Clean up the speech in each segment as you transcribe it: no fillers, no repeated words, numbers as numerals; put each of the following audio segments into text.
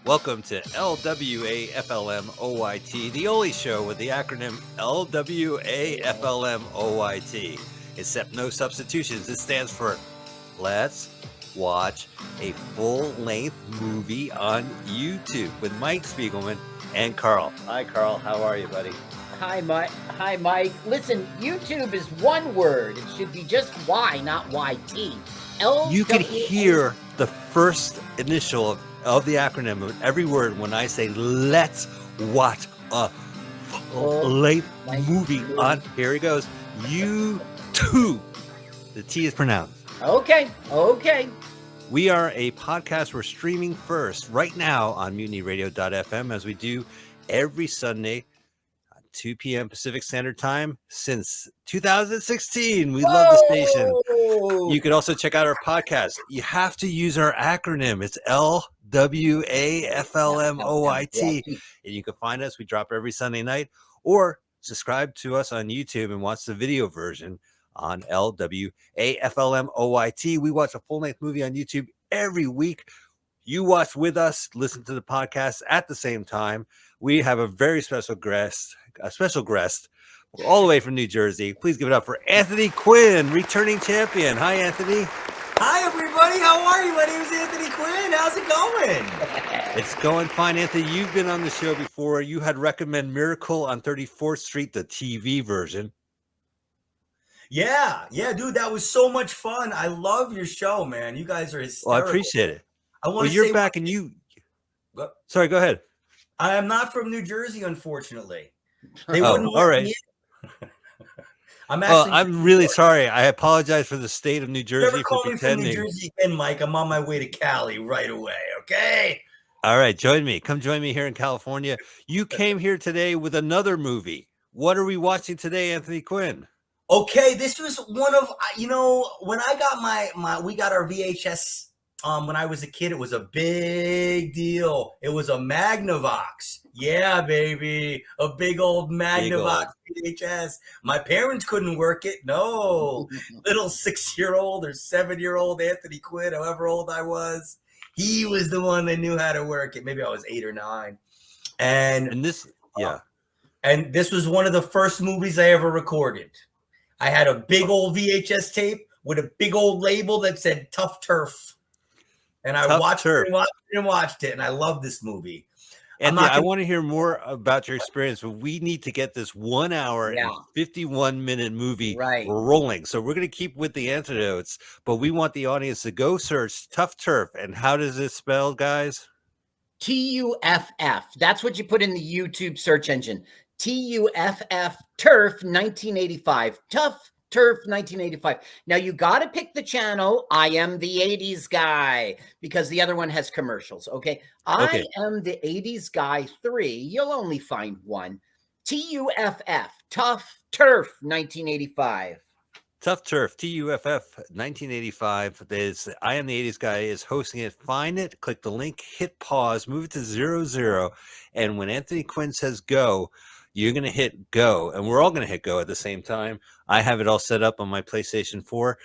Welcome to LWAFLMOYT, the only show with the acronym LWAFLMOYT. Except no substitutions. It stands for Let's Watch a Full-Length Movie on YouTube with Mike Spiegelman and Carl. Hi, Carl. How are you, buddy? Hi, Mike. Listen, YouTube is one word. It should be just Y, not YT. You can hear the first initial of the acronym of every word when I say, let's watch a full-length movie on, here he goes, YouTube. The T is pronounced. Okay. We are a podcast. We're streaming first right now on mutinyradio.fm as we do every Sunday at 2 p.m. Pacific Standard Time since 2016. We love the station. You can also check out our podcast. You have to use our acronym. It's LWAFLMOYT. And you can find us. We drop every Sunday night, or subscribe to us on YouTube and watch the video version on LWAFLMOYT. We watch a full-length movie on YouTube every week. You watch with us, listen to the podcast at the same time. We have a very special guest, all the way from New Jersey. Please give it up for Anthony Quinn, returning champion. Hi, Anthony. Hi, everybody. How are you? My name is Anthony Quinn. How's it going? It's going fine, Anthony. You've been on the show before. You had recommended Miracle on 34th Street, the TV version. Yeah, dude. That was so much fun. I love your show, man. You guys are hysterical. Well, I appreciate it. You're back and you... Sorry, go ahead. I am not from New Jersey, unfortunately. They wouldn't all right. I'm really sorry. I apologize for the state of New Jersey for pretending. Never call me from New Jersey again, Mike. I'm on my way to Cali right away, okay? All right, join me. Come join me here in California. You came here today with another movie. What are we watching today, Anthony Quinn? Okay, this was one of, when I got we got our VHS when I was a kid, it was a big deal. It was a Magnavox. Yeah, baby. A big old Magnavox VHS. My parents couldn't work it. No. Little 6-year-old or 7-year-old Anthony Quinn, however old I was, he was the one that knew how to work it. Maybe I was 8 or 9. And this was one of the first movies I ever recorded. I had a big old VHS tape with a big old label that said Tuff. And I watched it, and I love this movie. Anthony, I want to hear more about your experience, but we need to get this 1 hour and 51-minute movie rolling. So we're going to keep with the antidotes, but we want the audience to go search Tuff. And how does it spell, guys? Tuff. That's what you put in the YouTube search engine. Tuff, Turf 1985. Tuff. Turf 1985. Now you got to pick the channel. I am the 80s guy because the other one has commercials. Okay. I am the 80s guy 3. You'll only find one. Tuff, Tuff Turf 1985. Tuff Turf, TUFF 1985. I am the 80s guy is hosting it. Find it, click the link, hit pause, move it to 00. And when Anthony Quinn says go, you're going to hit go, and we're all going to hit go at the same time. I have it all set up on my PlayStation 4.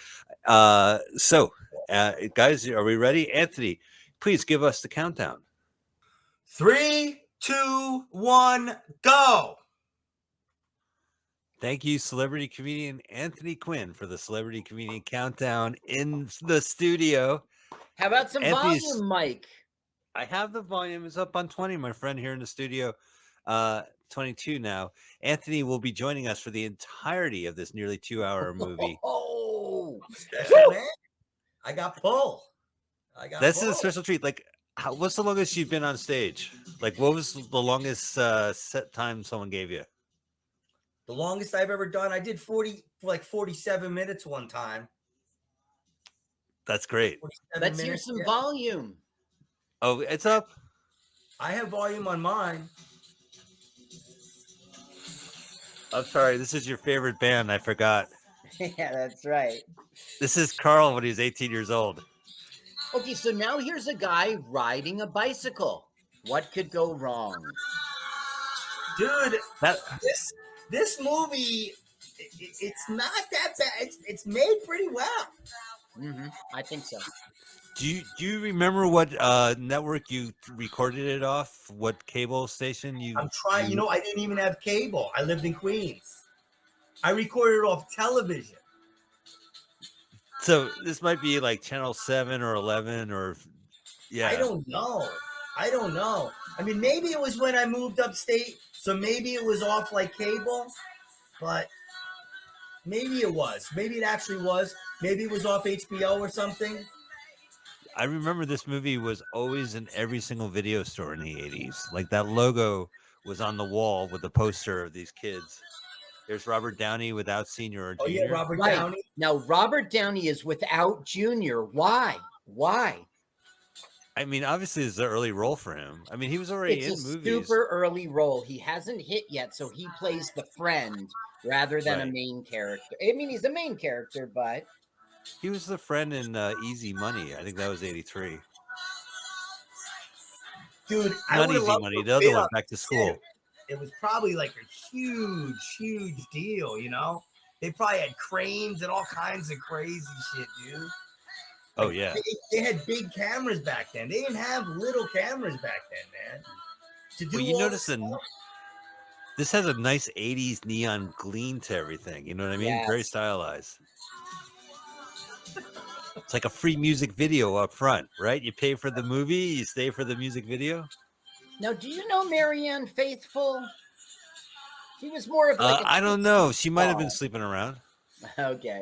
Guys, are we ready? Anthony, please give us the countdown. 3, 2, 1, go. Thank you, celebrity comedian Anthony Quinn, for the celebrity comedian countdown in the studio. How about some volume, Mike? I have the volume. It's up on 20, my friend, here in the studio. 22 now. Anthony will be joining us for the entirety of this nearly 2-hour movie. Man. I got pull. This is a special treat. Like, what's the longest you've been on stage? Like, what was the longest set time someone gave you? The longest I've ever done, I did 47 minutes one time. That's great. Let's hear some volume. Oh, it's up. I have volume on mine. I'm sorry, this is your favorite band. I forgot. Yeah, that's right. This is Carl when he was 18 years old. Okay, so now here's a guy riding a bicycle. What could go wrong? Dude, this movie, it's not that bad. It's made pretty well. I think so. Do you remember what network you recorded it off? What cable station you? I'm trying. You know, I didn't even have cable. I lived in Queens. I recorded it off television. So this might be like channel 7 or 11 or yeah. I don't know. I mean, maybe it was when I moved upstate, so maybe it was off like cable, but maybe it was. Maybe it actually was. Maybe it was off HBO or something. I remember this movie was always in every single video store in the 80s. Like that logo was on the wall with the poster of these kids. There's Robert Downey without senior or Oh yeah, junior. Robert Right. Downey. Now, Robert Downey is without Junior. Why? I mean, obviously it's an early role for him. I mean, he was already It's in a movies. super early role. He hasn't hit yet, so he plays the friend rather than a Right. main character. I mean, he's a main character, but He was the friend in Easy Money. I think that was 83. Dude, I Not would have Easy loved Money, to the other bid one, on Back to this School. shit. It was probably like a huge deal, you know? They probably had cranes and all kinds of crazy shit, dude. Oh yeah. They had big cameras back then. They didn't have little cameras back then, man. To do Well, you all notice this this has a nice 80s neon gleam to everything. You know what I mean? Very yes. stylized. It's like a free music video up front, right? You pay for the movie, you stay for the music video. Now, do you know Marianne Faithfull? She was more of like I don't know. She might have been Oh. sleeping around. Okay.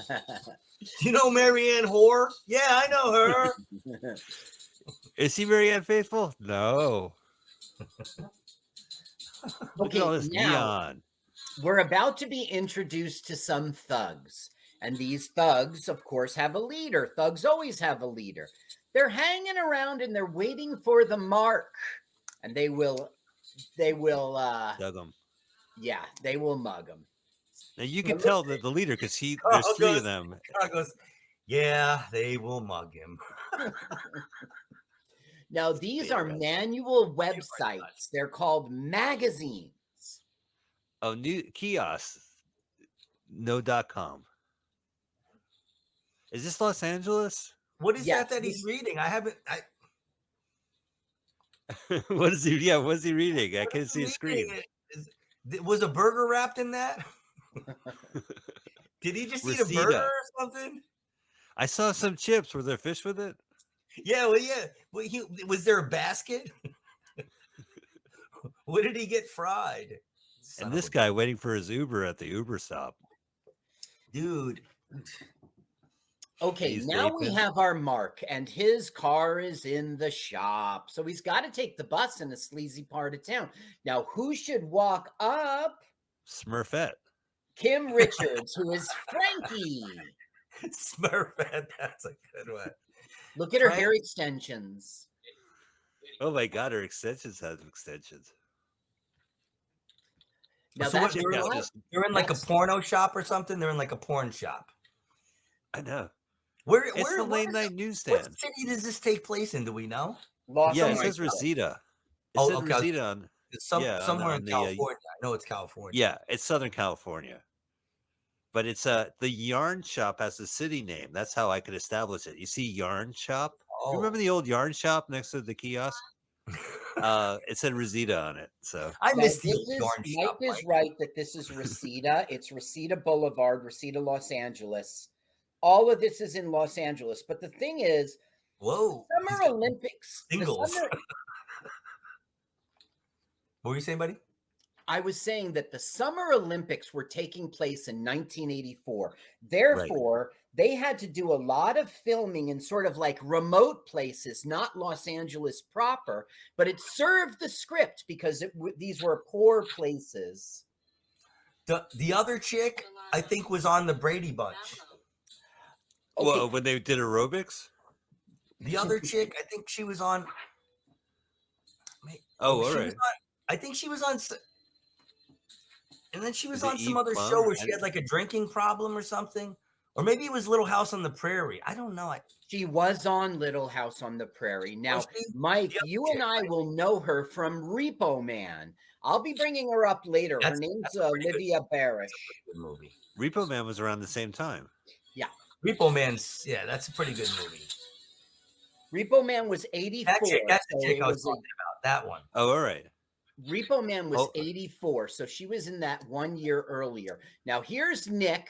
Do you know Marianne Whore? Yeah, I know her. Is she Marianne Faithful? No. Look at all this now neon. we're about to be introduced to some thugs. And these thugs, of course, have a leader. Thugs always have a leader. They're hanging around and they're waiting for the mark. And they will Dug 'em. yeah, they will mug them. Now you can tell that the leader because there's three of them. Carl goes, yeah, they will mug him. Now, these are Yes. manual websites. They're called magazines. Oh, new kiosk. No.com. Is this Los Angeles? What is Yes, that he's reading? I haven't. What is he? Yeah, what's he reading? I can't see a reading screen. it. Was a burger wrapped in that? Did he just eat a Reseda. burger or something? I saw some chips. Were there fish with it? Yeah, well, yeah. Well, was there a basket? What did he get fried? Son And of this a- guy waiting for his Uber at the Uber stop. dude. Okay, He's now we vaping. have our mark, and his car is in the shop. So he's got to take the bus in a sleazy part of town. Now, who should walk up? Smurfette. Kim Richards, who is Frankie. Smurfette, that's a good one. Look at her Frank- hair extensions. Oh my God, her extensions have extensions. Now, So what, that's Check out right. this. They're in like a That's- porno shop or something. They're in like a porn shop. I know. Where? It's the late night What newsstand. city does this take place in? Do we know? Los Yeah, it Angeles. says Reseda. It Oh, said okay. Reseda on. It's Yeah, on somewhere the- in on the, California. I know it's California. Yeah, it's Southern California. But it's the yarn shop has the city name. That's how I could establish it. You see yarn shop? Oh. You remember the old yarn shop next to the kiosk? It said Reseda on it. So I Now, missed the this is, yarn Mike shop. is right that this is Reseda. It's Reseda Boulevard, Reseda, Los Angeles. All of this is in Los Angeles. But the thing is, Whoa. he's Summer got Olympics. the singles. Summer- What were you saying, buddy? I was saying that the Summer Olympics were taking place in 1984. Therefore, they had to do a lot of filming in sort of like remote places, not Los Angeles proper, but it served the script because these were poor places. The other chick, I think, was on the Brady Bunch. Okay, well, when they did aerobics? The other chick, I think she was on. Oh, all she right. was on- I think she was on. And then she was Is it on some Eve other Plum? show where she had like a drinking problem or something. Or maybe it was Little House on the Prairie. I don't know. she was on Little House on the Prairie. Now, Was she? Mike, Yep, you and I will know her from Repo Man. I'll be bringing her up later. Her That's- name's that's a pretty good- Olivia Barish. Good movie. Repo Man was around the same time. Repo Man's that's a pretty good movie. Repo Man was 84. That's the so chick it I was was talking about. That one. Oh, all right. Repo Man was Oh. 84, so she was in that 1 year earlier. Now here's Nick,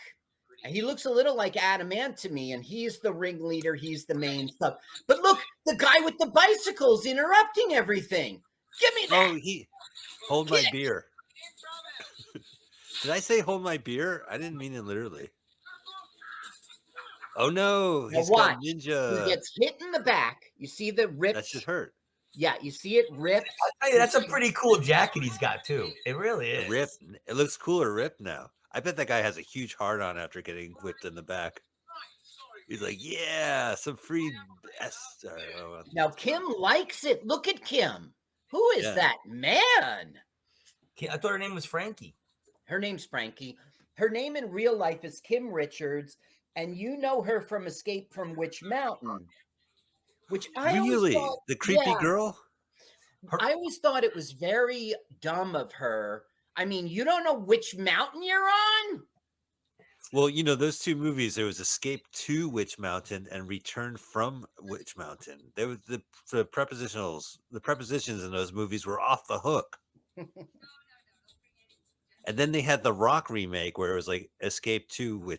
and he looks a little like Adam Ant to me, and he's the ringleader, he's the main stuff. But look, the guy with the bicycles interrupting everything. Give me that. Oh, hold my beer. Did I say hold my beer? I didn't mean it literally. Oh no, Now he's watch. got ninja. He gets hit in the back. You see the rip. That should hurt. Yeah, you see it ripped. I'll tell you, that's a pretty cool jacket he's got too. It really is. Rip. It looks cooler ripped now. I bet that guy has a huge heart on after getting whipped in the back. He's like, yeah, some free. Now Kim likes it. Look at Kim. Who is that man? I thought her name was Frankie. Her name's Frankie. Her name in real life is Kim Richards, and you know her from Escape from Witch Mountain. Which I really thought, the creepy girl. I always thought it was very dumb of her. I mean, you don't know which mountain you're on? Well, you know, those two movies, there was Escape to Witch Mountain and Return from Witch Mountain. There was the prepositions in those movies were off the hook. And then they had the Rock remake where it was like Escape to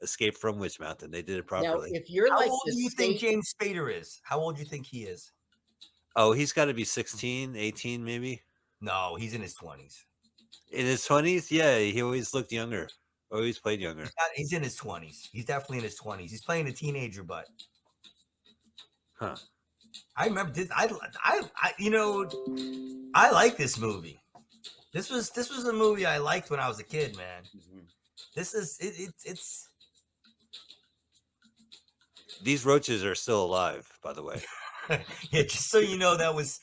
Escape from Witch Mountain. They did it properly. Now, if you're How like old do you think James Spader is? How old do you think he is? Oh, he's got to be 16, 18 maybe. No, he's in his 20s. In his 20s? Yeah, he always looked younger. Always played younger. He's in his 20s. He's definitely in his 20s. He's playing a teenager, but huh. I remember this. I like this movie. This was a movie I liked when I was a kid, man. Mm-hmm. This is it's. These roaches are still alive, by the way. Yeah, just so you know, that was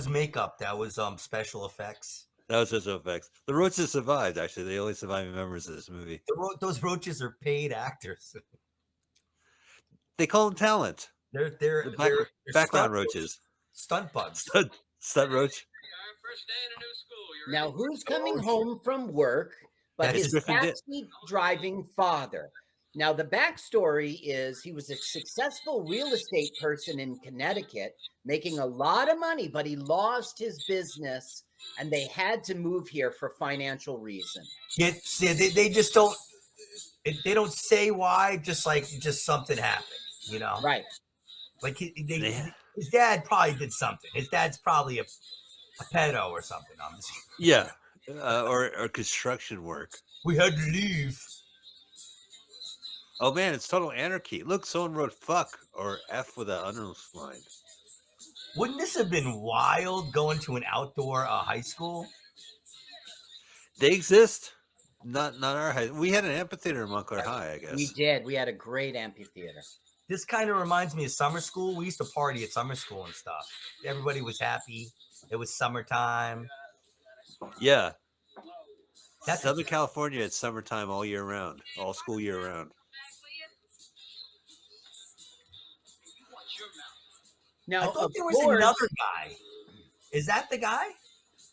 makeup. That was special effects. That was special effects. The roaches survived. Actually, they only surviving members of this movie. Those roaches are paid actors. They call them talent. They're background roaches. Stunt bugs. Stunt roach. Now, who's coming home from work but his taxi driving father? Now, the backstory is he was a successful real estate person in Connecticut, making a lot of money, but he lost his business, and they had to move here for financial reasons. Yeah, they just don't. They don't say why. Just something happened, you know. Right. Like his dad probably did something. His dad's probably a pedo or something. Yeah, or construction work. We had to leave. Oh man, it's total anarchy. Look, someone wrote "fuck" or "f" with an underline. Wouldn't this have been wild going to an outdoor high school? They exist. Not our high. We had an amphitheater in Montclair High, I guess. We did. We had a great amphitheater. This kind of reminds me of summer school. We used to party at summer school and stuff. Everybody was happy. It was summertime. Yeah. That's Southern California. It's summertime all year round, all school year round. Now, I thought there was another guy. Is that the guy?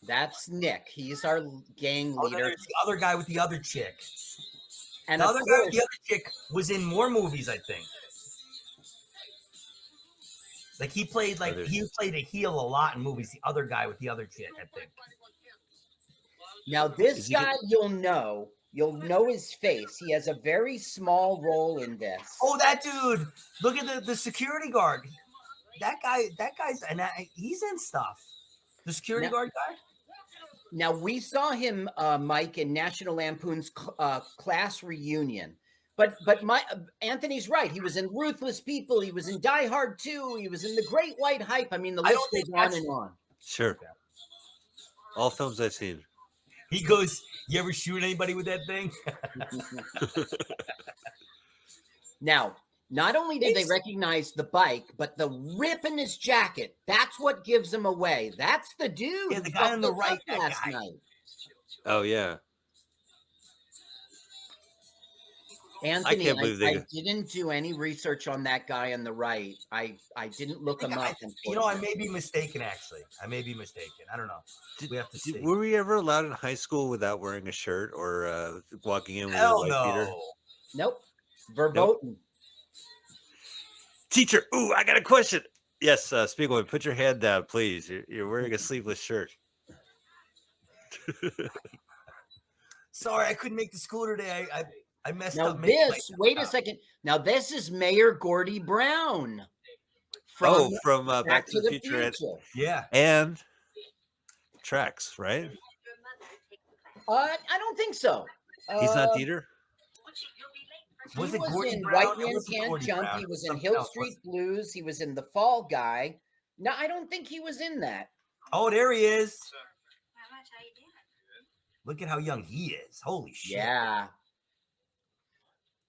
That's Nick. He's our gang leader. There's the other guy with the other chick. And the other guy with the other chick was in more movies, I think. Like he played a heel a lot in movies. The other guy with the other chick, I think. Now this guy, you'll know his face. He has a very small role in this. Oh, that dude! Look at the security guard. That guy's he's in stuff. The security guard guy. Now we saw him, Mike, in National Lampoon's Class Reunion. But Anthony's right. He was in Ruthless People. He was in Die Hard 2. He was in The Great White Hype. I mean, the list goes on and on. Sure. All films I've seen. He goes, "You ever shoot anybody with that thing?" Now, not only did they recognize the bike, but the rip in his jacket. That's what gives him away. That's the dude. Yeah, the guy on the right last night. Oh, yeah. Anthony, I can't believe I didn't do any research on that guy on the right. I didn't look him up. I may be mistaken, actually. I may be mistaken. I don't know. We have to see. Were we ever allowed in high school without wearing a shirt or walking in with a white beater? Nope. Verboten. Nope. Teacher, ooh, I got a question. Yes, Spiegelman, put your hand down, please. You're wearing a sleeveless shirt. Sorry, I couldn't make the school today. I messed Now up. wait a second. Now this is Mayor Gordy Brown from Back to the Future. Yeah. And Tracks, right? I don't think so. He's not Dieter? Was it was Gordy in Brown? White It Man wasn't Can't Gordy Jump. Brown. He It was in something Hill else, Street Blues. He was in The Fall Guy. No, I don't think he was in that. Oh, there he is. Look at how young he is. Holy shit. Yeah.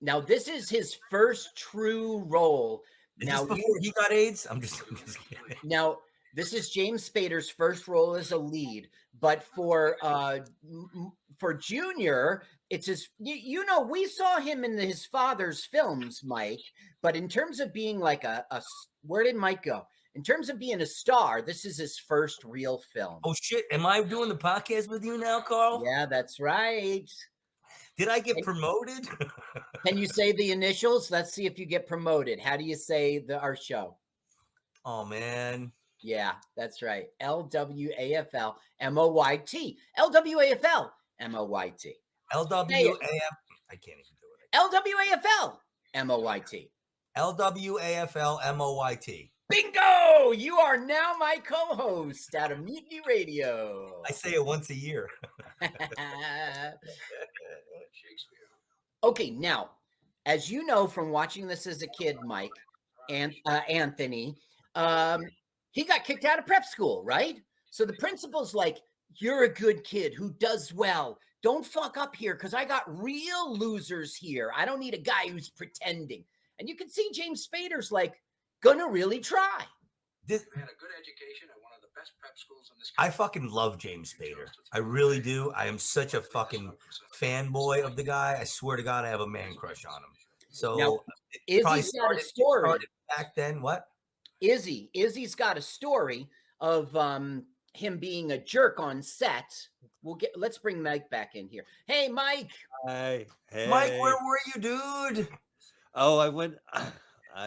Now this is his first true role. Is Now this before he got AIDS? I'm just kidding. Now, this is James Spader's first role as a lead, but for Junior, it's his. We saw him in his father's films, Mike. But in terms of being like a where did Mike go? In terms of being a star, this is his first real film. Oh shit! Am I doing the podcast with you now, Carl? Yeah, that's right. Did I get promoted? Can you say the initials? Let's see if you get promoted. How do you say our show? Oh man. Yeah, that's right. LWAFL MOYT. LWAFL MOYT. LWAF. I can't even do it. LWAFL MOYT. LWAFL MOYT. Bingo! You are now my co-host out of Mutiny Radio. I say it once a year. Okay, now, as you know from watching this as a kid, Mike and Anthony, he got kicked out of prep school, right? So the principal's like, you're a good kid who does well. Don't fuck up here because I got real losers here. I don't need a guy who's pretending. And you can see James Spader's like, gonna really try. I had a good education at one of the best prep schools in this country. I fucking love James Spader. I really do. I am such a fucking fanboy of the guy. I swear to God, I have a man crush on him. So now, Izzy's got a story. Back then, what? Izzy's got a story of him being a jerk on set. Let's bring Mike back in here. Hey, Mike. Hey. Mike, where were you, dude? Oh, I went.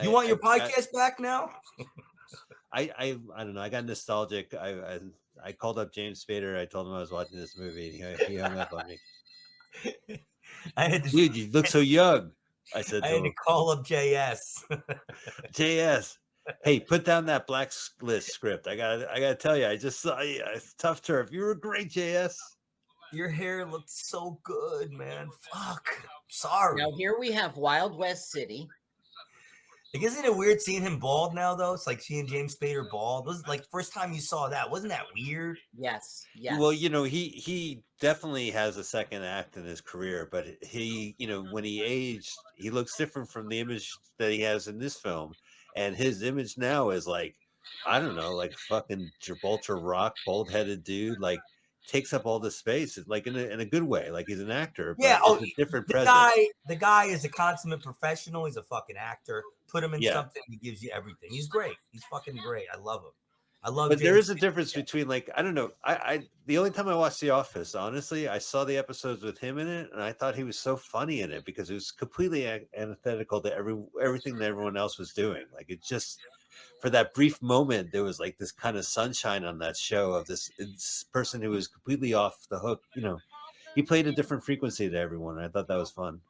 You want your podcast back now? I don't know. I got nostalgic. I called up James Spader. I told him I was watching this movie. And he hung up on me. Dude, you look so young. I said, I had to call up JS. JS, hey, put down that blacklist script. I gotta tell you, I just saw you. It's Tough Turf. You were great, JS. Your hair looked so good, man. Fuck. Sorry. Now here we have Wild West City. Like, isn't it weird seeing him bald now, though? It's like seeing James Spader bald. Was like first time you saw that? Wasn't that weird? Yes. Well, he definitely has a second act in his career, but he, when he aged, he looks different from the image that he has in this film. And his image now is like, I don't know, like fucking Gibraltar Rock, bald-headed dude, like takes up all the space, like in a good way. Like he's an actor, but it's a different presence. The guy is a consummate professional. He's a fucking actor. Put him in something, he gives you everything. He's great. He's fucking great. I love him. But there is a difference between, like, I don't know. I the only time I watched The Office, honestly, I saw the episodes with him in it, and I thought he was so funny in it because it was completely antithetical to everything that everyone else was doing. Like, it just, for that brief moment, there was like this kind of sunshine on that show of this person who was completely off the hook. He played a different frequency to everyone. And I thought that was fun.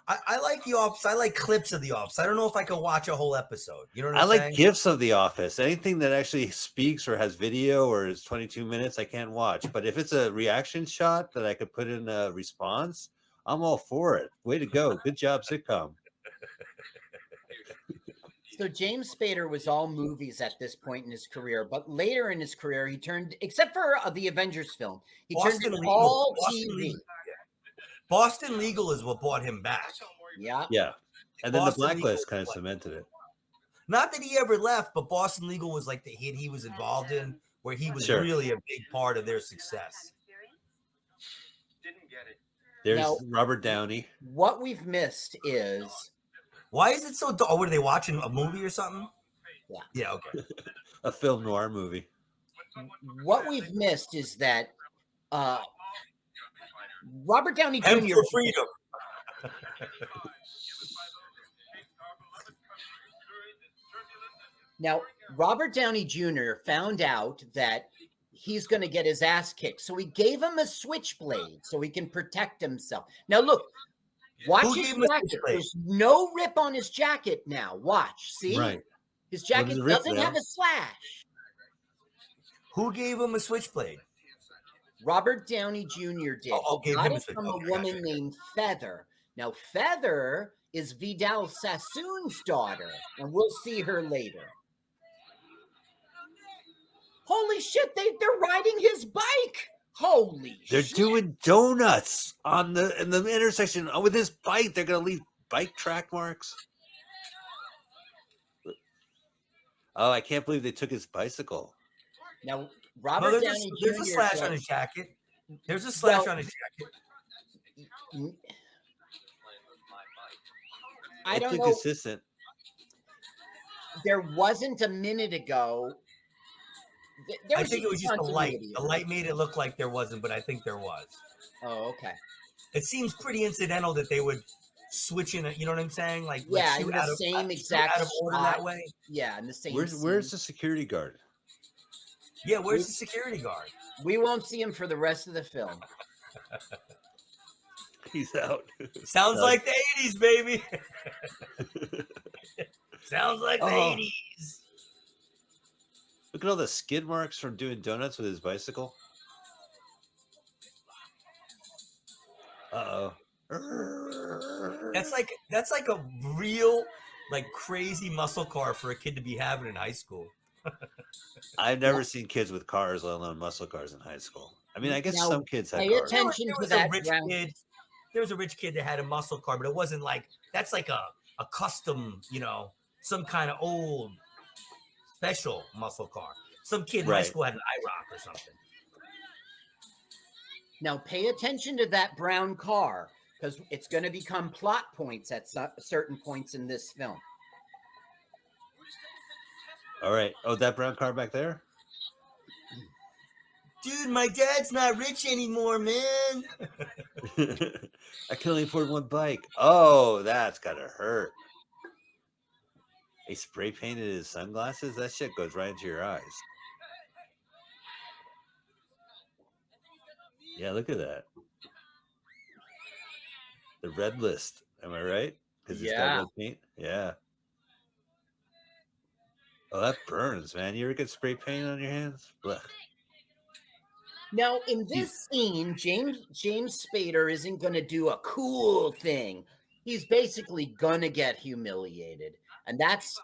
I like The Office. I like clips of The Office. I don't know if I can watch a whole episode. You know what I'm saying? I like gifs of The Office. Anything that actually speaks or has video or is 22 minutes, I can't watch. But if it's a reaction shot that I could put in a response, I'm all for it. Way to go. Good job, sitcom. So James Spader was all movies at this point in his career, but later in his career, he turned, except for the Avengers film, he turned to all TV. Boston Legal is what brought him back. Yeah. And then Boston the Blacklist kind of cemented it. Not that he ever left, but Boston Legal was like the hit he was involved in, where he was really a big part of their success. There's Robert Downey. What we've missed is... Why is it so dull? Oh, were they watching a movie or something? Yeah, okay. A film noir movie. What we've missed is that Robert Downey Jr. And for freedom. Now, Robert Downey Jr. found out that he's going to get his ass kicked. So he gave him a switchblade so he can protect himself. Now, look, watch Who his gave him a jacket. switchblade? There's no rip on his jacket now. Watch. See? Right. His jacket there's a rip doesn't there. have a slash. Who gave him a switchblade? Robert Downey Jr. did. Oh, He gave got him a it switch- from a okay, woman gotcha. named Feather. Now, Feather is Vidal Sassoon's daughter, and we'll see her later. Holy shit, they're riding his bike. Holy They're shit. doing donuts in the intersection with this bike. They're gonna leave bike track marks. Oh, I can't believe they took his bicycle. Now, No, Robert there's Downey a Jr. slash said- on his jacket. There's a slash Well, on his jacket. I It's don't know. inconsistent. There wasn't a minute ago. There I think it was just the light. continuity The error. light made it look like there wasn't, but I think there was. Oh, okay. It seems pretty incidental that they would switch in. You know what I'm saying? Like Yeah, shoot in the out of, same shoot exact out of order spot. that way. Yeah, in the same. Where's scene. the security guard? Yeah, where's the security guard? We won't see him for the rest of the film. He's out. Sounds No. like the 80s, baby. Sounds like the Oh. 80s. Look at all the skid marks from doing donuts with his bicycle. Uh oh. That's like a real like crazy muscle car for a kid to be having in high school. I've never seen kids with cars, let alone muscle cars, in high school. I mean, I guess Now, some kids had pay cars. attention There to was that a rich brown. kid. There was a rich kid that had a muscle car, but it wasn't like that's like a custom, some kind of old special muscle car. Some kid in high Right. school had an IROC or something. Now, pay attention to that brown car because it's going to become plot points at certain points in this film. All right. Oh, that brown car back there? Dude, my dad's not rich anymore, man. I can only afford one bike. Oh, that's gotta hurt. He spray painted his sunglasses. That shit goes right into your eyes. Yeah, look at that. The red list. Am I right? Because it's Yeah. got red paint. Yeah. Oh, that burns, man. You ever get spray paint on your hands? Blech. Now, in this scene, James Spader isn't going to do a cool thing. He's basically going to get humiliated. And that's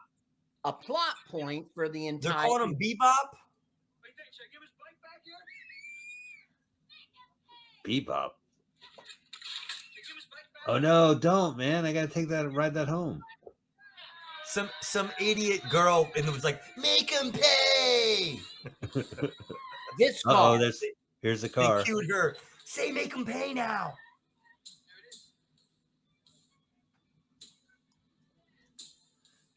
a plot point for the They're entire. calling him Bebop. Wait, should I give his bike back here? Bebop. Should I give his bike back? Oh no, don't, man. I gotta take that and ride that home. Some idiot girl, and it was like, make him pay. This Oh, car. here's the They car. cued her. Say, make him pay now.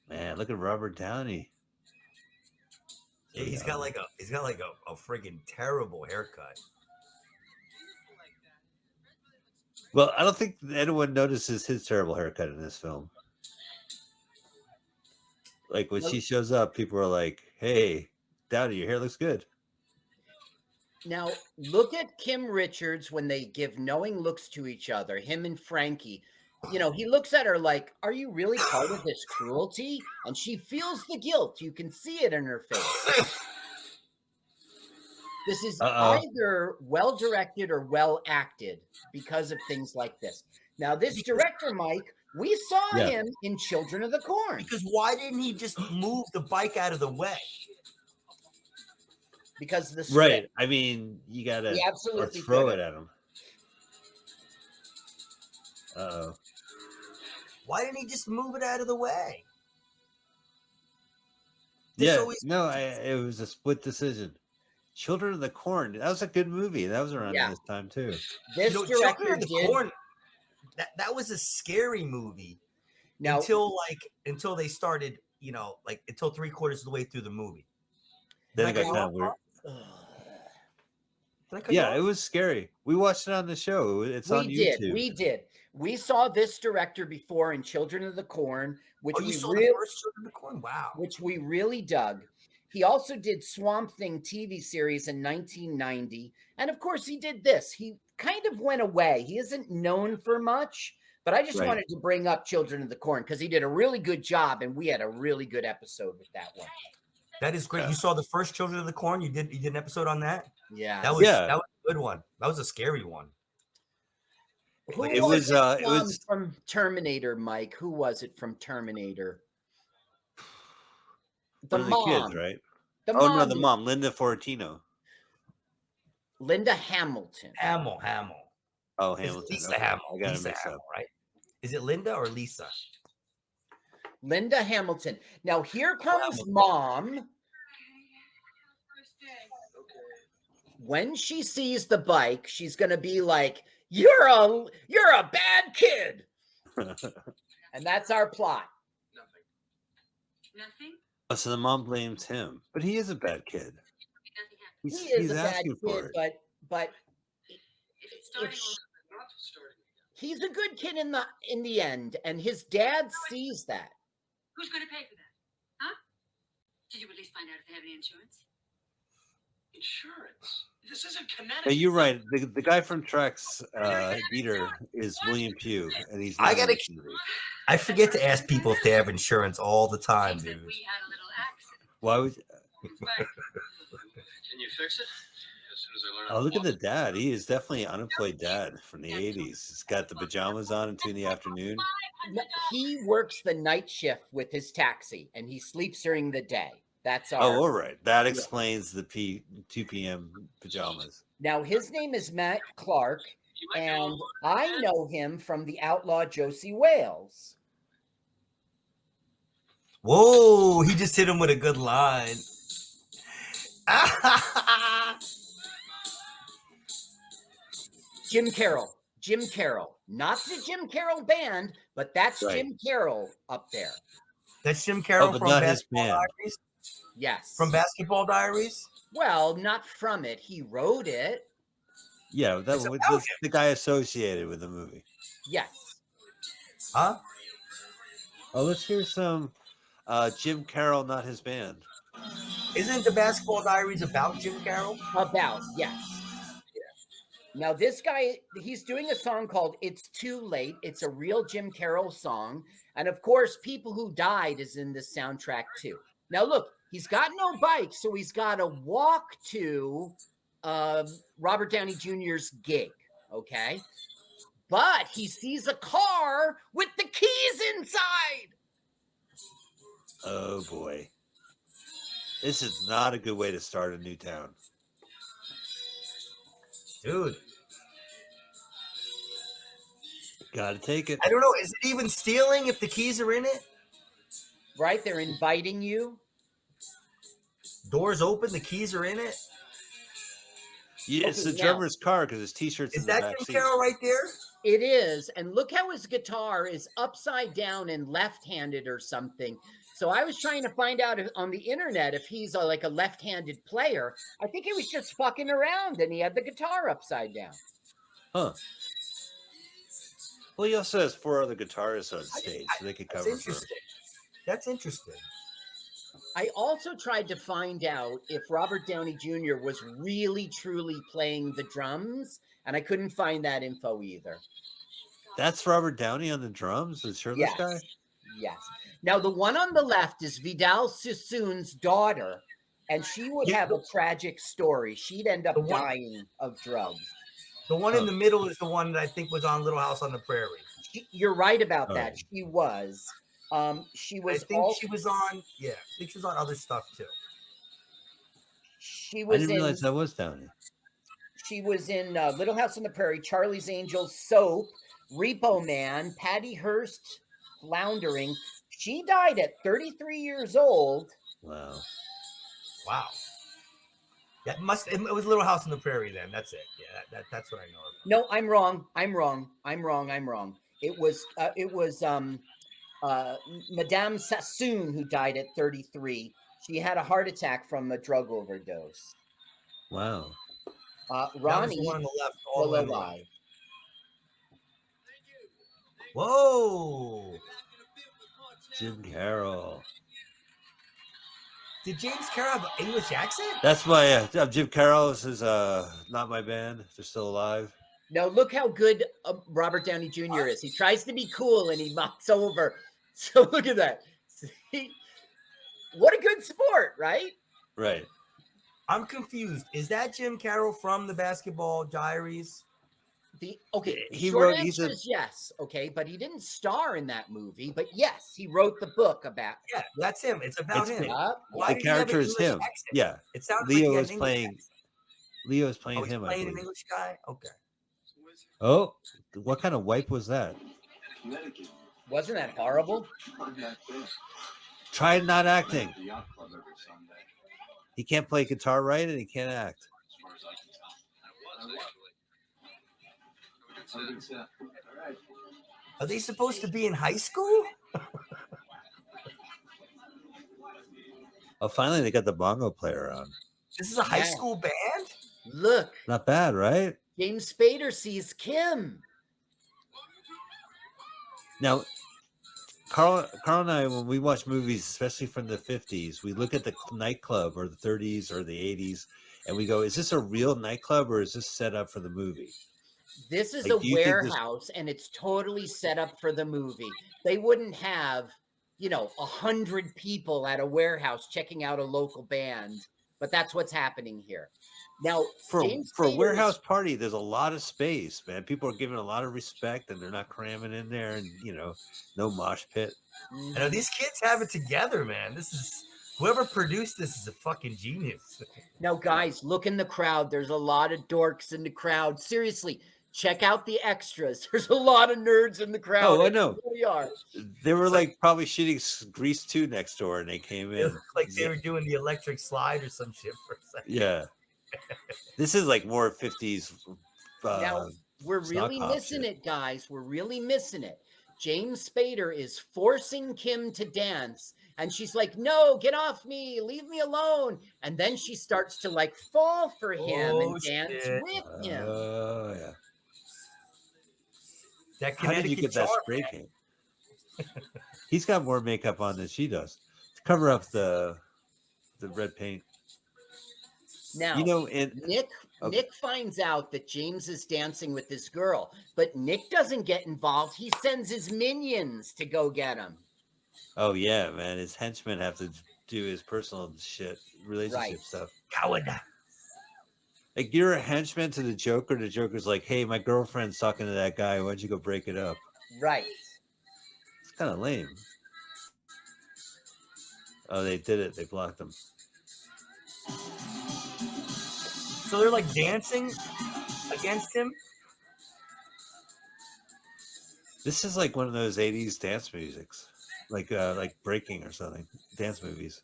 Man, look at Robert Downey. Yeah, he's got like a friggin' terrible haircut. Well, I don't think anyone notices his terrible haircut in this film. Like when she shows up, people are like, "Hey, Downey, your hair looks good." Now, look at Kim Richards when they give knowing looks to each other, him and Frankie. He looks at her like, are you really part of this cruelty? And she feels the guilt. You can see it in her face. This is either well directed or well acted because of things like this. Now, this director, Mike, we saw him in Children of the Corn. Because why didn't he just move the bike out of the way? Because the script. Right. I mean, you gotta He absolutely throw could it at him. Uh-oh. Why didn't he just move it out of the way? Yeah. It was a split decision. Children of the Corn. That was a good movie. That was around this time too. This Children director of the did. Corn. That was a scary movie. Now, until they started, until 3/4 of the way through the movie. Then it got Like, kind of weird. Did I cut you Yeah, off? it was scary. We watched it on the show. It's on YouTube. We did. We saw this director before in Children of the Corn, which Oh, you we saw the first Children of the Corn? Wow. which we really dug. He also did Swamp Thing TV series in 1990. And of course, he did this. He kind of went away. He isn't known for much, but I just Right. wanted to bring up Children of the Corn because he did a really good job. And we had a really good episode with that one. That is great. Yeah. You saw the first Children of the Corn? You did an episode on that? Yeah. That was Yeah. a good one. That was a scary one. Who It was was from Terminator, Mike? Who was it from Terminator? The one of the mom. kids, right? The Oh mom. no, the mom, Linda Fortino. Linda Hamilton. Hamill. Oh, It's Hamilton. Lisa Okay. Hamill. I got it Lisa mixed Hamill, up. right? Is it Linda or Lisa? Linda Hamilton. Now here comes Hamilton. mom. When she sees the bike, she's gonna be like, "You're a bad kid," and that's our plot. Nothing? Oh, so the mom blames him, but he is a bad kid. Nothing happened. He's, He is he's a bad asking for kid, it. but If it's starting If all Not starting. he's a good kid in the end, and his dad sees that. who's going to pay for that? Huh? Did you at least find out if they have any insurance? Insurance. This isn't Connecticut. Hey, you're right. The guy from Trex, Dieter, is William Pugh, and he's I not in gotta- this movie. I forget to ask people if they have insurance all the time, Except dude. we had a little accident. Why would? Right. Can you fix it? As soon as I learn. Oh, look at the dad. He is definitely an unemployed dad from the '80s. He's got the pajamas on at 2 in the afternoon. He works the night shift with his taxi, and he sleeps during the day. That's our. Oh, all right. That explains the 2 p.m. pajamas. Now his name is Matt Clark, You might be a and little- I know him from the outlaw Josie Wales. Whoa, he just hit him with a good line. Jim Carroll, not the Jim Carroll band, but that's Right. Jim Carroll up there. That's Jim Carroll but from not his Basketball band. Diaries. Yes. From Basketball Diaries. Well, not from it. He wrote it. Yeah, that It's was about the guy associated with the movie. Yes. Huh? Oh, let's hear some Jim Carroll, not his band. Isn't the Basketball Diaries about Jim Carroll? About, yes. Now, this guy, he's doing a song called It's Too Late. It's a real Jim Carroll song. And of course, People Who Died is in this soundtrack too. Now, look, he's got no bike, so he's got to walk to Robert Downey Jr.'s gig, okay? But he sees a car with the keys inside. Oh boy, this is not a good way to start a new town. Dude, Got to take it. I don't know. Is it even stealing if the keys are in it? Right? They're inviting you. Doors open, the keys are in it. Yeah, it's Okay, the now- drummer's car because his t-shirt's Is in the that back Jim seat. Carroll right there? It is. And look how his guitar is upside down and left-handed or something. So I was trying to find out on the internet if he's like a left-handed player. I think he was just fucking around and he had the guitar upside down. Huh. Well, he also has 4 other guitarists on stage, so they could That's cover for him. interesting. That's interesting. I also tried to find out if Robert Downey Jr. was really, truly playing the drums, and I couldn't find that info either. That's Robert Downey on the drums, the shirtless Yes. guy. Yes. Now, the one on the left is Vidal Sassoon's daughter, and she would Yeah. have a tragic story. She'd end up The one- dying of drugs. The one in the middle is the one that I think was on Little House on the Prairie. You're right about that. Oh. She was. She I was. think she was on. Yeah, I think she was on other stuff too. She I was didn't in. realize that was Downey. She was in Little House on the Prairie, Charlie's Angels, Soap, Repo Man, Patty Hearst, Floundering. She died at 33 years old. Wow. Wow. That must. It was Little House on the Prairie. Then that's it. Yeah, that's what I know of. No, I'm wrong. It was Madame Sassoon who died at 33. She had a heart attack from a drug overdose. Wow. That was Ronnie the one on the left. All will the way on the left. alive. Whoa! Jim Carroll. Did James Carroll have an English accent? That's my Jim Carroll. This is not my band. They're still alive. Now look how good Robert Downey Jr. is. He tries to be cool and he knocks over. So look at that. See? What a good sport, right? Right. I'm confused. Is that Jim Carroll from the Basketball Diaries? The He short wrote- he's answer a- is yes. Okay, but he didn't star in that movie. But yes, he wrote the book about. Yeah, that's him. It's about It's him. him. Why The did he have an character is English him. accent? Yeah. It sounds Leo like he had is an English playing. accent. Leo is playing Oh, he's him. I playing an believe. English guy? Okay. Oh, what kind of wipe was that? Wasn't that horrible? Try not acting. He can't play guitar right, and he can't act. Are they supposed to be in high school? Oh, finally they got the bongo player on. This is a high Yeah. school band? Look, Not bad, right? James Spader sees Kim. Now, Carl and I, when we watch movies, especially from the 50s, we look at the nightclub or the 30s or the 80s, and we go, is this a real nightclub or is this set up for the movie? This is Like, a do you think this- warehouse, and it's totally set up for the movie. They wouldn't have, 100 people at a warehouse checking out a local band, but that's what's happening here. Now, For James a Spader warehouse is- party, there's a lot of space, man. People are giving a lot of respect, and they're not cramming in there, and no mosh pit. I know these kids have it together, man. This is whoever produced this is a fucking genius. Now, guys, look in the crowd. There's a lot of dorks in the crowd. Seriously, check out the extras. There's a lot of nerds in the crowd. Oh, I and know. they really are. They were like probably shooting Grease 2 next door, and they came It in. looked like they were doing the electric slide or some shit for a second. Yeah. This is like more 50s. Now, we're stock really hop missing shit. it, guys. We're really missing it. James Spader is forcing Kim to dance, and she's like, "No, get off me, leave me alone." And then she starts to like fall for him Oh, and dance shit. with him. Oh, yeah. That How did you Connecticut get that charm, spray man. can? He's got more makeup on than she does to cover up the red paint. Now, And Nick Okay. Nick finds out that James is dancing with this girl, but Nick doesn't get involved. He sends his minions to go get him. oh yeah, man, his henchmen have to do his personal shit, relationship Right. stuff. Coward. Like you're a henchman to the Joker. The Joker's like, "Hey, my girlfriend's talking to that guy. Why don't you go break it up?" Right. It's kind of lame. Oh, they did it. They blocked him. So they're like dancing against him. This is like one of those '80s dance musics, like breaking or something. Dance movies.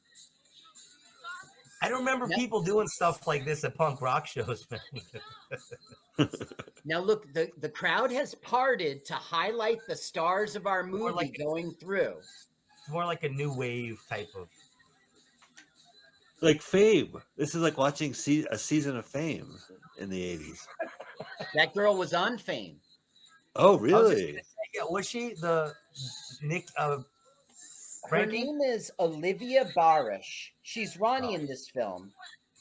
I don't remember Yep. people doing stuff like this at punk rock shows, man. Now look, the crowd has parted to highlight the stars of our movie like- going through. It's more like a new wave type of. Like Fame. This is like watching a season of Fame in the '80s. That girl was on Fame. Oh, I was just really? gonna say, yeah, was she the Nick? Her Frankie? name is Olivia Barish. She's Ronnie in this film.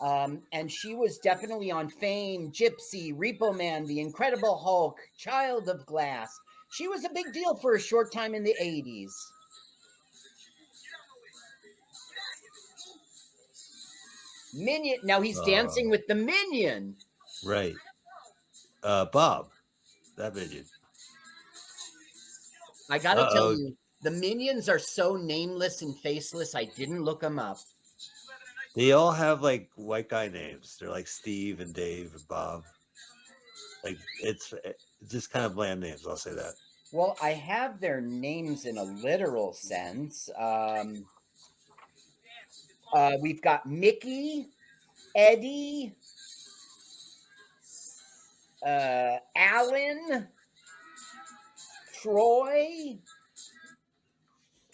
And she was definitely on Fame, Gypsy, Repo Man, The Incredible Hulk, Child of Glass. She was a big deal for a short time in the 80s. Minion. Now he's dancing with the Minion. Right. Bob. That minion. I gotta Uh-oh. tell you, the Minions are so nameless and faceless. I didn't look them up. They all have like white guy names. They're like Steve and Dave and Bob. Like it's just kind of bland names. I'll say that. Well, I have their names in a literal sense. We've got Mickey, Eddie, Alan, Troy.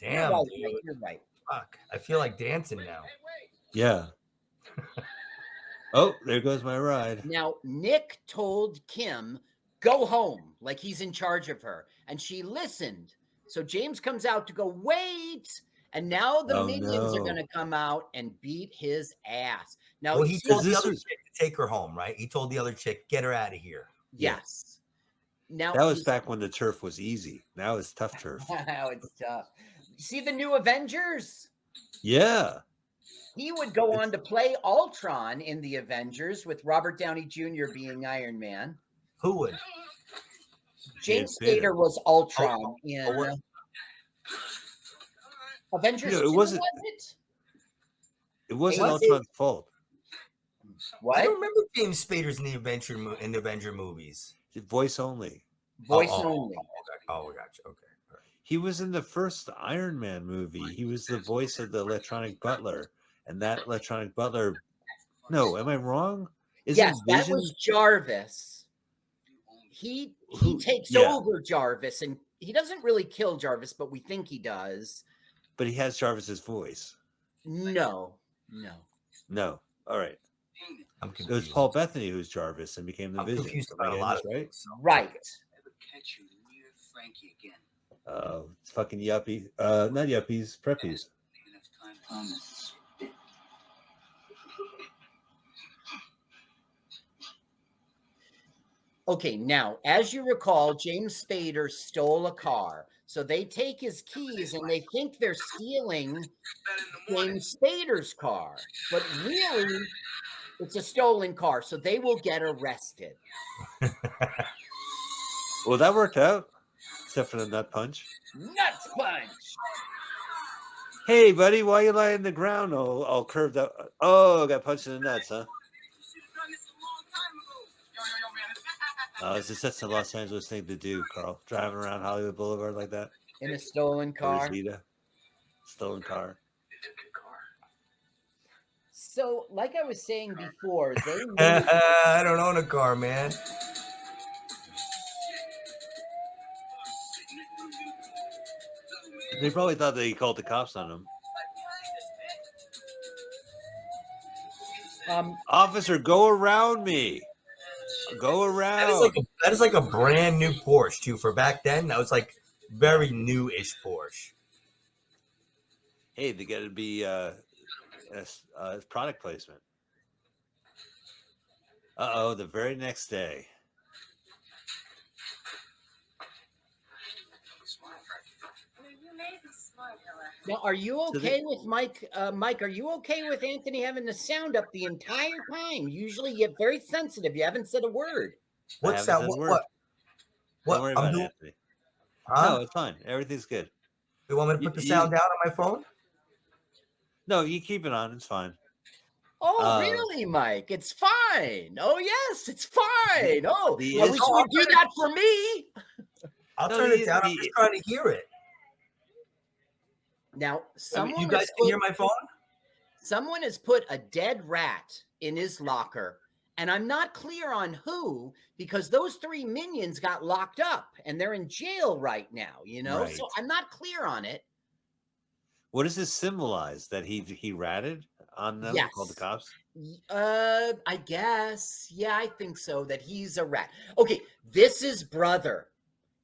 Damn, You're right, dude. Mike, you're right. Fuck. I feel like dancing now. Yeah. Oh, there goes my ride. Now, Nick told Kim, go home, like he's in charge of her. And she listened. So James comes out to go, wait. And now the Oh, minions are no. going to come out and beat his ass. Now, Well, he so- told the this other was- chick to take her home, right? He told the other chick, get her out of here. yes. Now, That was you- back when the turf was easy. Now it's tough turf. Wow, it's tough. See the new Avengers? Yeah. He would go on to play Ultron in the Avengers with Robert Downey Jr. being Iron Man. Who would? James Spader. Spader was Ultron in what? Avengers No, it 2, wasn't- was it? It wasn't Was he? Ultron's fault. What? I don't remember James Spader's in the Avenger movies. Voice only. Voice oh, only. Oh, I got you. Okay. All right. He was in the first Iron Man movie. He was the voice of the electronic butler. And that electronic butler. No, am I wrong? Isn't Yes, that Vision? was Jarvis. He Who- takes yeah. over Jarvis, and he doesn't really kill Jarvis, but we think he does. But he has Jarvis's voice. No. No. All right. I'm It was confused. Paul Bethany who's Jarvis and became the I'm Vision. confused Am I about a getting lot this of right? things. Right. Never catch you near Frankie again. Fucking yuppie. Not yuppies, preppies. Even if time comes. Okay, now, as you recall, James Spader stole a car. So they take his keys and they think they're stealing Bet in the morning. James Spader's car. But really, it's a stolen car. So they will get arrested. Well, that worked out. Except for the nut punch. Nuts punch. Hey, buddy, why you lying on the ground all curved up? Oh, got punched in the nuts, huh? It's just such a Los Angeles thing to do, Carl. Driving around Hollywood Boulevard like that. In a stolen car. Rosita. Stolen car. So, like I was saying before, they knew I don't own a car, man. They probably thought they called the cops on him. Officer, go around me. Go around. That is like a brand new Porsche too. For back then, that was like very new-ish Porsche. Hey, they got to be product placement. Uh-oh, the very next day. You may be smart, however. Now, are you So okay with Mike? Mike, are you okay with Anthony having the sound up the entire time? Usually, you get very sensitive. You haven't said a word. What's haven't that? said a word. What? Don't worry I'm about it, doing? Anthony. Huh? No, it's fine. Everything's good. You want me to put the sound down on my phone? No, you keep it on. It's fine. Oh, really, Mike? It's fine. Oh, yes, it's fine. Oh, the I wish issue- you would do that for me. I'll No, turn the- it down. I'm the- just trying to hear it. Now, someone You guys has can put- hear my phone? Someone has put a dead rat in his locker, and I'm not clear on who, because those three minions got locked up and they're in jail right now, you know? Right. So I'm not clear on it. What does this symbolize? That he ratted on them? Called the Yes. cops? I guess. Yeah, I think so, that he's a rat. Okay, this is Brother,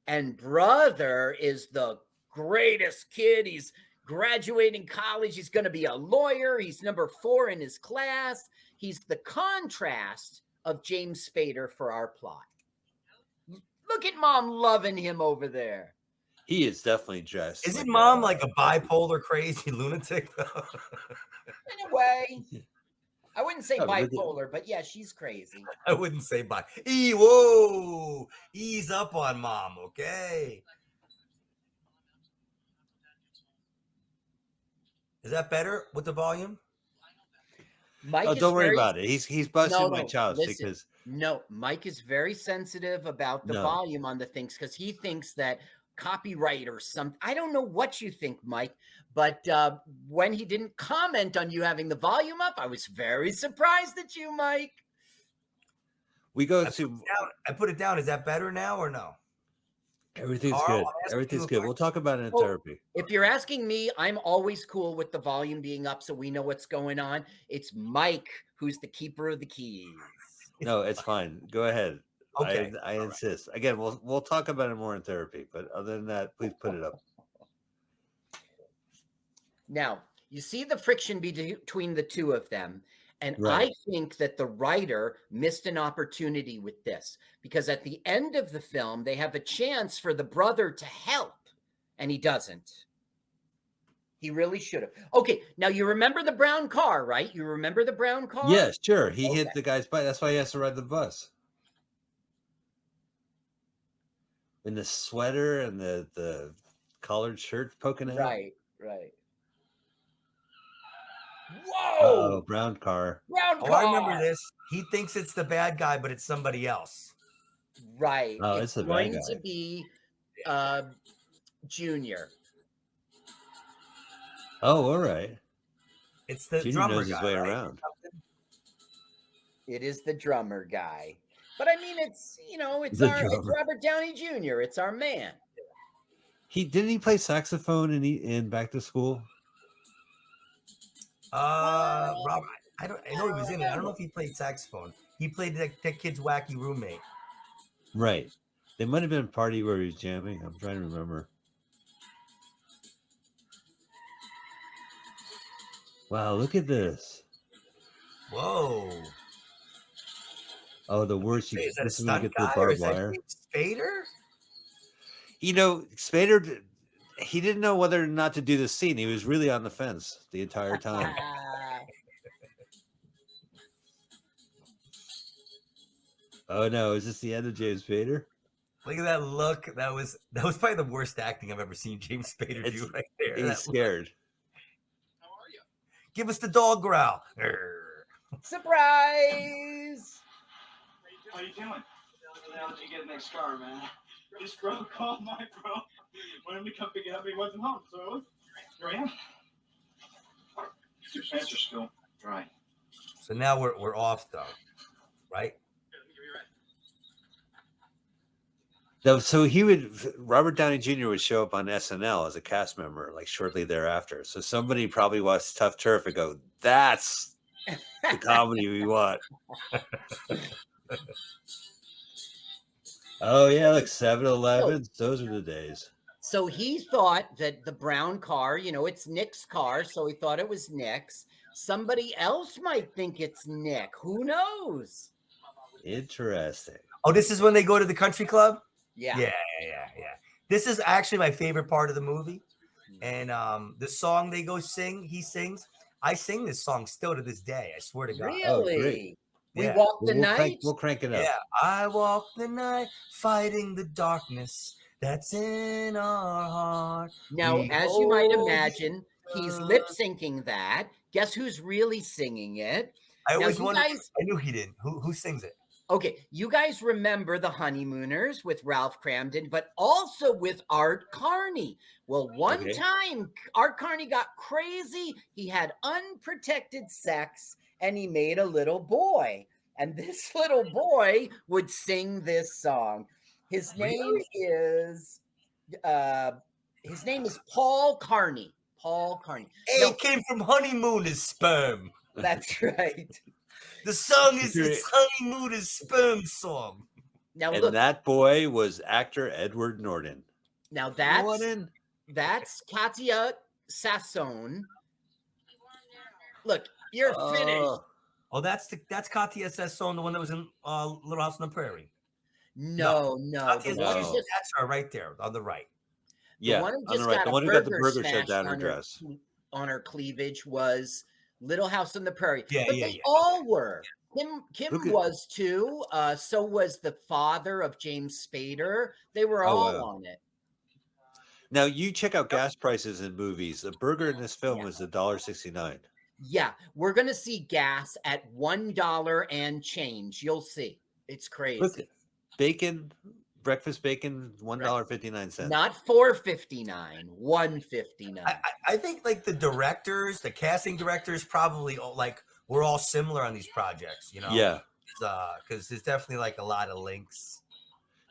and Brother is the greatest kid. He's graduating college. He's going to be a lawyer. He's number 4 in his class. He's the contrast of James Spader for our plot. Look at Mom loving him over there. He is definitely dressed. Isn't like Mom like a bipolar, crazy lunatic? though? In a way, I wouldn't say No, but the- bipolar, but yeah, she's crazy. I wouldn't say bi. Whoa, ease up on Mom, okay? Is that better with the volume? Mike Oh, is don't worry very- about it. He's busting No, my no, chops listen. because No, Mike is very sensitive about the No. volume on the things because he thinks that copyright or something. I don't know what you think, Mike, but when he didn't comment on you having the volume up, I was very surprised at you, Mike. we go I to put it down. Is that better now or no? Everything's Carl, good. I'm asking Everything's you a good. We'll talk about it in Oh, therapy. If you're asking me, I'm always cool with the volume being up so we know what's going on. It's Mike who's the keeper of the keys. No, it's fine. Go ahead. Okay. I insist. Again, we'll talk about it more in therapy, but other than that, please put it up. Now, you see the friction between the two of them. And Right. I think that the writer missed an opportunity with this because at the end of the film, they have a chance for the brother to help, and he doesn't. He really should have. Okay, now you remember the brown car, right? You remember the brown car? Yes, sure. He Okay. hit the guy's bike. That's why he has to ride the bus. In the sweater and the collared shirt poking out. Right. Oh, Whoa! brown car. Brown Oh, car. I remember this. He thinks it's the bad guy, but it's somebody else. Right. Oh, it's it's the bad going guy. to be Junior. Oh, all right. It's the Junior drummer knows his guy, way right? around. It is the drummer guy. But I mean, it's it's The it's drummer. Robert Downey Jr. It's our man. Didn't he play saxophone in Back to School? Robert. I know he was in it. I don't know remember. if he played saxophone. He played that kid's wacky roommate. Right. They might have been a party where he was jamming. I'm trying to remember. Wow, look at this. Whoa. Oh, the worst. Is that a This is when you stunt get to the guy or barbed is that wire. James Spader? Spader, he didn't know whether or not to do this scene. He was really on the fence the entire time. Oh no, is this the end of James Spader? Look at that look. That was probably the worst acting I've ever seen James Spader do right there. He's That scared. How are you? Give us the dog growl. Arr. Surprise! How you doing? How did you get next car, man? This bro called my bro. Wanted him to come pick it up, but he wasn't home, so here I am. Your pants are still dry. So now we're off though, right? So Robert Downey Jr. would show up on SNL as a cast member like shortly thereafter. So somebody probably watched Tough Turf and go, "That's the comedy we want." Oh yeah, like 7-Eleven. Those are the days. So he thought that the brown car, it's Nick's car, so he thought it was Nick's. Somebody else might think it's Nick. Who knows? Interesting. Oh, this is when they go to the country club? Yeah. Yeah. This is actually my favorite part of the movie. And the song they go sing, he sings. I sing this song still to this day. I swear to God. Really? Oh, great. We Yeah. walk the night. We'll crank it up. Yeah. I walk the night fighting the darkness that's in our heart. Now, We as you might hold imagine, he's the- lip syncing that. Guess who's really singing it? I Now, always you wondered. guys- I knew he didn't. Who sings it? Okay, you guys remember The Honeymooners with Ralph Cramden, but also with Art Carney. Well, one Okay. time Art Carney got crazy. He had unprotected sex and he made a little boy. And this little boy would sing this song. His name is Paul Carney. Paul Carney. Hey, Now, it came from honeymooners sperm. that's right. The song is Great. it's honeymooners sperm song. Now And look, that boy was actor Edward Norton. now Norton. that's Katia Sassone. Look, you're finished. Oh, that's Katya Sasson, the one that was in Little House on the Prairie. No. Katya The one who No. just, That's her right there on the right. Yeah, one who on the just right. got The a one who got the burger burger shoved smashed down her on dress. on her cleavage was Little House on the Prairie. Yeah, but yeah, they yeah. all were. Kim Look at- was too. So was the father of James Spader. They were Oh, all wow. on it. Now you check out gas prices in movies. The burger in this film Yeah. was $1.69. Yeah, we're gonna see gas at $1 and change. You'll see. It's crazy. Look, bacon, breakfast bacon, $1.59. Not $4.59, $1.59. I think like the directors, the casting directors, probably we're all similar on these projects. Yeah. because there's definitely like a lot of links.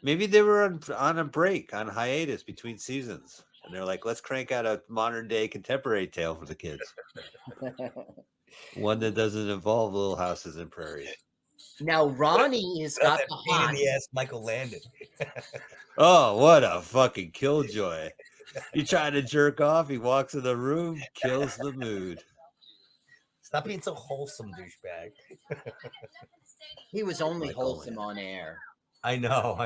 Maybe they were on a break, on hiatus between seasons, and they're like, let's crank out a modern day contemporary tale for the kids, one that doesn't involve little houses and prairies. Now Ronnie has Got got that the pain in hot. the ass Michael Landon. Oh, what a fucking killjoy! You trying to jerk off? He walks in the room, kills the mood. Stop being so wholesome, douchebag. He was only Michael wholesome Landon. on air. I know.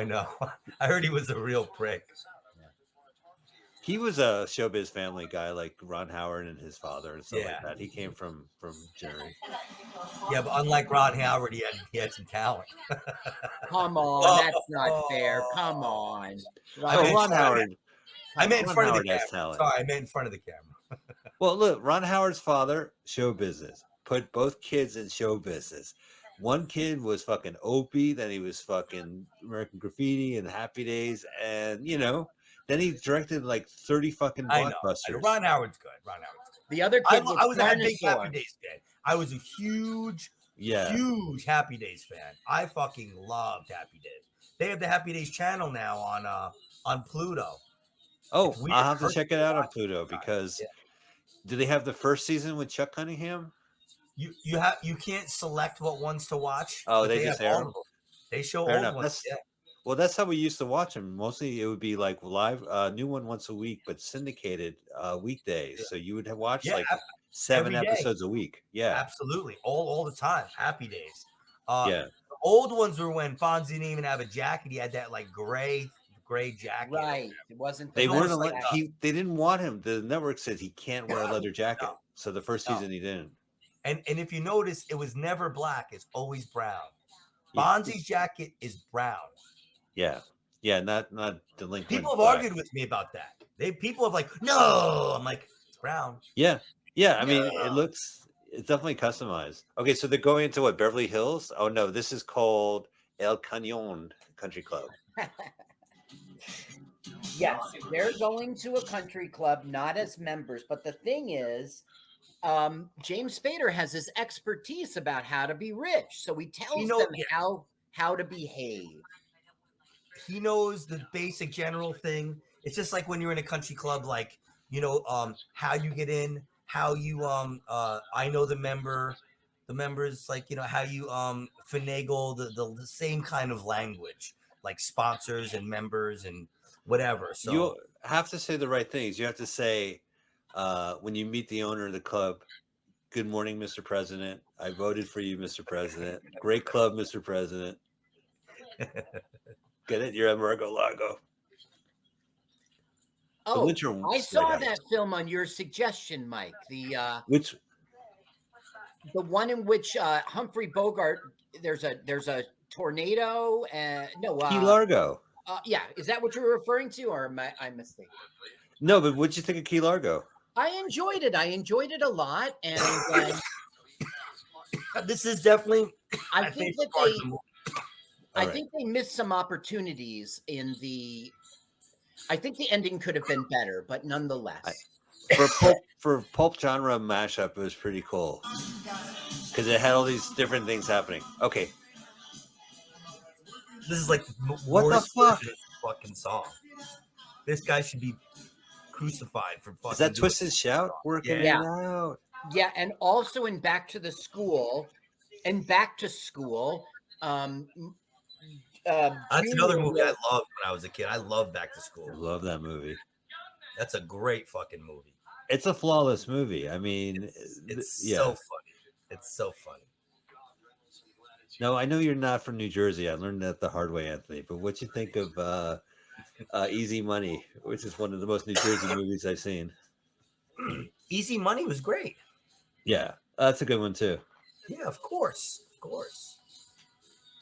I heard he was a real prick. He was a showbiz family guy, like Ron Howard and his father and stuff Yeah. like that. He came from Jerry. Yeah, but unlike Ron Howard, he had some talent. Come on, that's not fair. Come on. I Oh, meant- Ron Howard. I meant in Ron front of Howard the has camera. talent. Sorry, I meant in front of the camera. Well, look, Ron Howard's father, show business, put both kids in show business. One kid was fucking Opie, then he was fucking American Graffiti and Happy Days, and then he directed like 30 fucking I know. blockbusters. Ron Howard's good. Ron Howard's good. The other I kid was was a big Carnosaur. Happy Days fan. I was a huge Happy Days fan. I fucking loved Happy Days. They have the Happy Days channel now on Pluto. Oh, It's weird. I'll have to First check it people out on watch it Pluto sometimes. because Yeah. do they have the first season with Chuck Cunningham? You can't select what ones to watch. Oh, but they just have air all them? of them. They show Fair old enough. ones. Yeah. Well, that's how we used to watch them. Mostly it would be like live, new one once a week, but syndicated weekdays. Yeah. So you would watch Yeah, like 7 every day. episodes a week. Yeah. Absolutely. All the time. Happy Days. Yeah. The old ones were when Fonzie didn't even have a jacket. He had that like gray jacket. Right. It wasn't the They weren't almost allowed, like they didn't want him. The network said he can't wear a leather jacket. No. So the first No. season he didn't. And if you notice, it was never black. It's always brown. Yeah. Fonzie's jacket is brown. Yeah. Yeah, not delinquent. People have black. argued with me about that. People have like, no. I'm like, it's brown. Yeah. Yeah. I mean, Yeah. it's definitely customized. Okay, so they're going into what, Beverly Hills? Oh no, this is called El Cañon Country Club. Yes, they're going to a country club, not as members. But the thing is, James Spader has his expertise about how to be rich, so he tells them how to behave. He knows the basic general thing. It's just like when you're in a country club, like how you get in, how you I know the members, like how you finagle the same kind of language, like sponsors and members and whatever. So You have to say the right things. You have to say when you meet the owner of the club, good morning, Mr. President. I voted for you, Mr. President. Great club, Mr. President. Get it? You're at Mar-a-Lago. Oh, Lyncher I saw Lighthouse. that film on your suggestion, Mike. The Which one in which Humphrey Bogart, there's a tornado and Key Largo. Yeah, is that what you were referring to, or am I mistaken? No, but what'd you think of Key Largo? I enjoyed it. I enjoyed it a lot, and this is definitely. I think that All think they missed some opportunities in the. I think the ending could have been better, but nonetheless, for pulp genre mashup, it was pretty cool because it had all these different things happening. Okay, This is like What the worst fuck? version of the fucking song. This guy should be crucified for fucking. is that doing Twist and this. Shout working Yeah. it out? yeah, and also in Back to School. That's another Junior movie I was- loved when I was a kid. I love Back to I School. love that movie. That's a great fucking movie. It's a flawless movie. I mean, It's yeah. so funny. It's so funny. No, I know you're not from New Jersey. I learned that the hard way, Anthony. But what you think of Easy Money, which is one of the most New Jersey movies I've seen? Easy Money was great. Yeah, that's a good one too. Yeah, of course. Of course.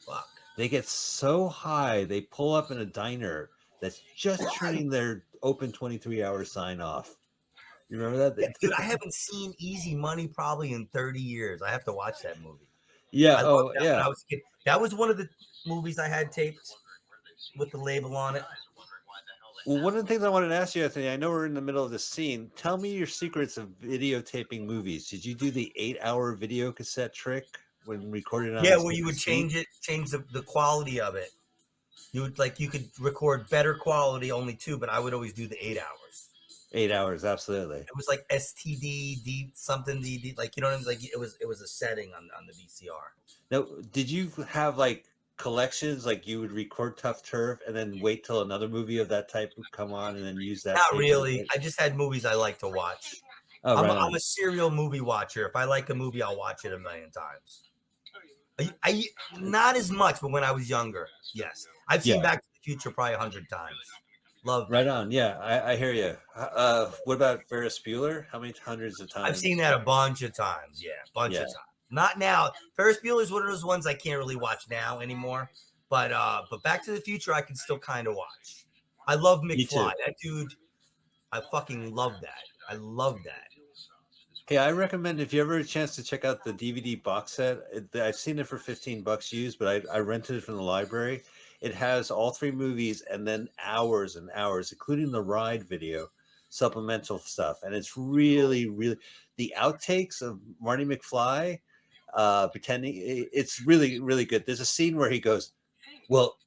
Fuck. They get so high, they pull up in a diner that's just turning their open 23-hour sign off. You remember that? Dude, I haven't seen Easy Money probably in 30 years. I have to watch that movie. Yeah. I Oh, loved that when yeah. I was a kid. That was one of the movies I had taped with the label on it. Well, one of the things I wanted to ask you, Anthony, I know we're in the middle of this scene. Tell me your secrets of videotaping movies. Did you do the 8-hour video cassette trick when recorded on? Yeah, a where you would scene? change the quality of it. You could record better quality, only 2, but I would always do the 8 hours. 8 hours, absolutely. It was like STD D something DD, like, you know what I mean? Like it was a setting on the VCR. Now, did you have like collections, like you would record Tough Turf and then wait till another movie of that type would come on and then use that? Not really. I just had movies I like to watch. Oh, right I'm a serial movie watcher. If I like a movie, I'll watch it a million times. I not as much, but when I was younger, yes, I've seen Back to the Future probably 100 times. Love right on. Yeah, I hear you. What about Ferris Bueller? How many hundreds of times? I've seen that a bunch of times. Yeah, bunch of times. Not now. Ferris Bueller is one of those ones I can't really watch now anymore. But Back to the Future I can still kind of watch. I love McFly. That dude, I fucking love that. I love that. Hey, I recommend if you ever have a chance to check out the DVD box set. I've seen it for $15 used, but I rented it from the library. It has all 3 movies and then hours and hours, including the ride video, supplemental stuff. And it's really, really the outtakes of Marty McFly pretending. It's really, really good. There's a scene where he goes, "Well,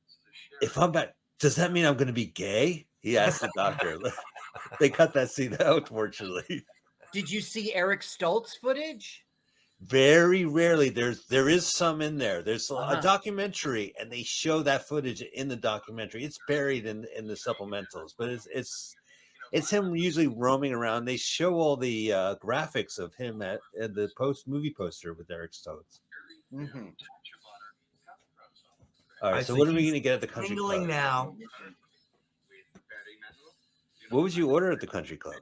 if I'm back, does that mean I'm going to be gay?" He asked the doctor. They cut that scene out, fortunately. Did you see Eric Stoltz footage? Very rarely. There is some in there. There's a documentary, and they show that footage in the documentary. It's buried in the supplementals, but it's him usually roaming around. They show all the graphics of him at the movie poster with Eric Stoltz. Mm-hmm. All right, so what are we going to get at the country club now? What would you order at the country club?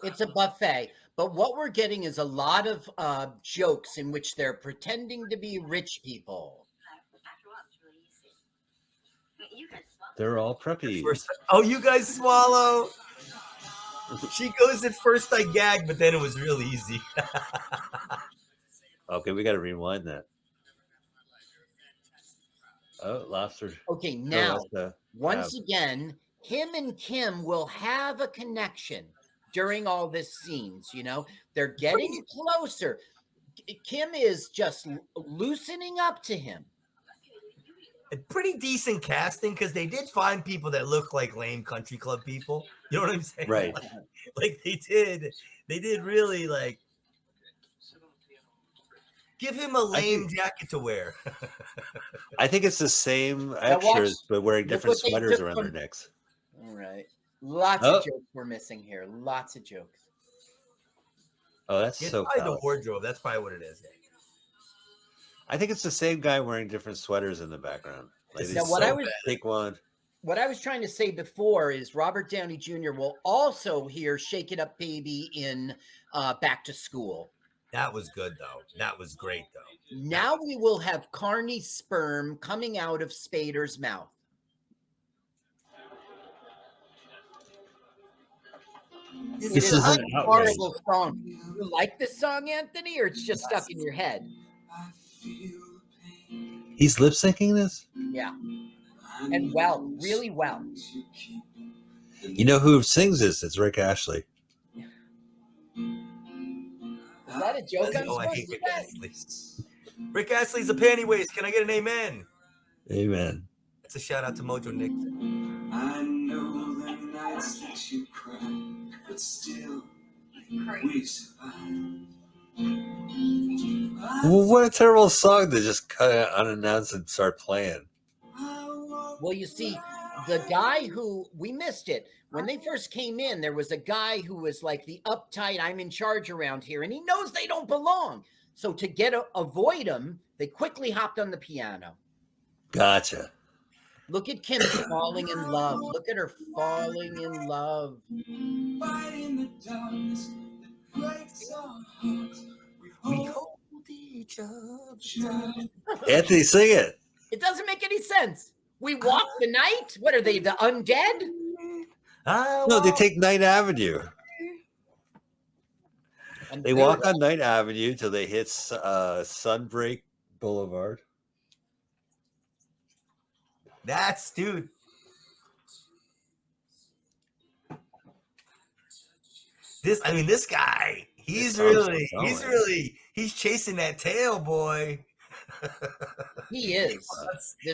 It's a buffet, but what we're getting is a lot of jokes in which they're pretending to be rich people. They're all preppy. Oh, you guys swallow. She goes at first I gagged, but then it was real easy. Okay, we got to rewind that. Oh, lobster. Okay, now, once again, him and Kim will have a connection during all this scenes, you know? They're getting closer. Kim is just loosening up to him. Pretty decent casting, because they did find people that look like lame country club people. You know what I'm saying? Right. Like they did really like give him a lame jacket to wear. I think it's the same extras, but wearing different sweaters around their necks. All right. Lots of jokes we're missing here. Lots of jokes. Oh, that's so probably the wardrobe. That's probably what it is. I think it's the same guy wearing different sweaters in the background. Like, now, take one. What I was trying to say before is Robert Downey Jr. will also hear "Shake It Up, Baby" in Back to School. That was good, though. That was great, though. Now we will have Carney's sperm coming out of Spader's mouth. This is an horrible song. You like this song, Anthony, or it's just stuck in your head? He's lip syncing this? Yeah. And well, really well. You know who sings this? It's Rick Astley. Is that a joke? I hate Rick Astley. Rick Astley's a panty waist. Can I get an amen? Amen. That's a shout out to Mojo Nixon. I know the nights that you cry, but still we survive. Well, what a terrible song to just cut out unannounced and start playing. Well, you see, the guy who we missed it when they first came in, there was a guy who was like the uptight, I'm in charge around here, and he knows they don't belong. So to avoid him, they quickly hopped on the piano. Gotcha. Look at Kim falling in love. Look at her falling in love. We hold each other. Anthony, sing it. It doesn't make any sense. We walk the night? What are they, the undead? No, they take Ninth Avenue. They walk on Ninth Avenue till they hit Sunbreak Boulevard. That's dude. This guy, he's chasing that tail, boy. He is.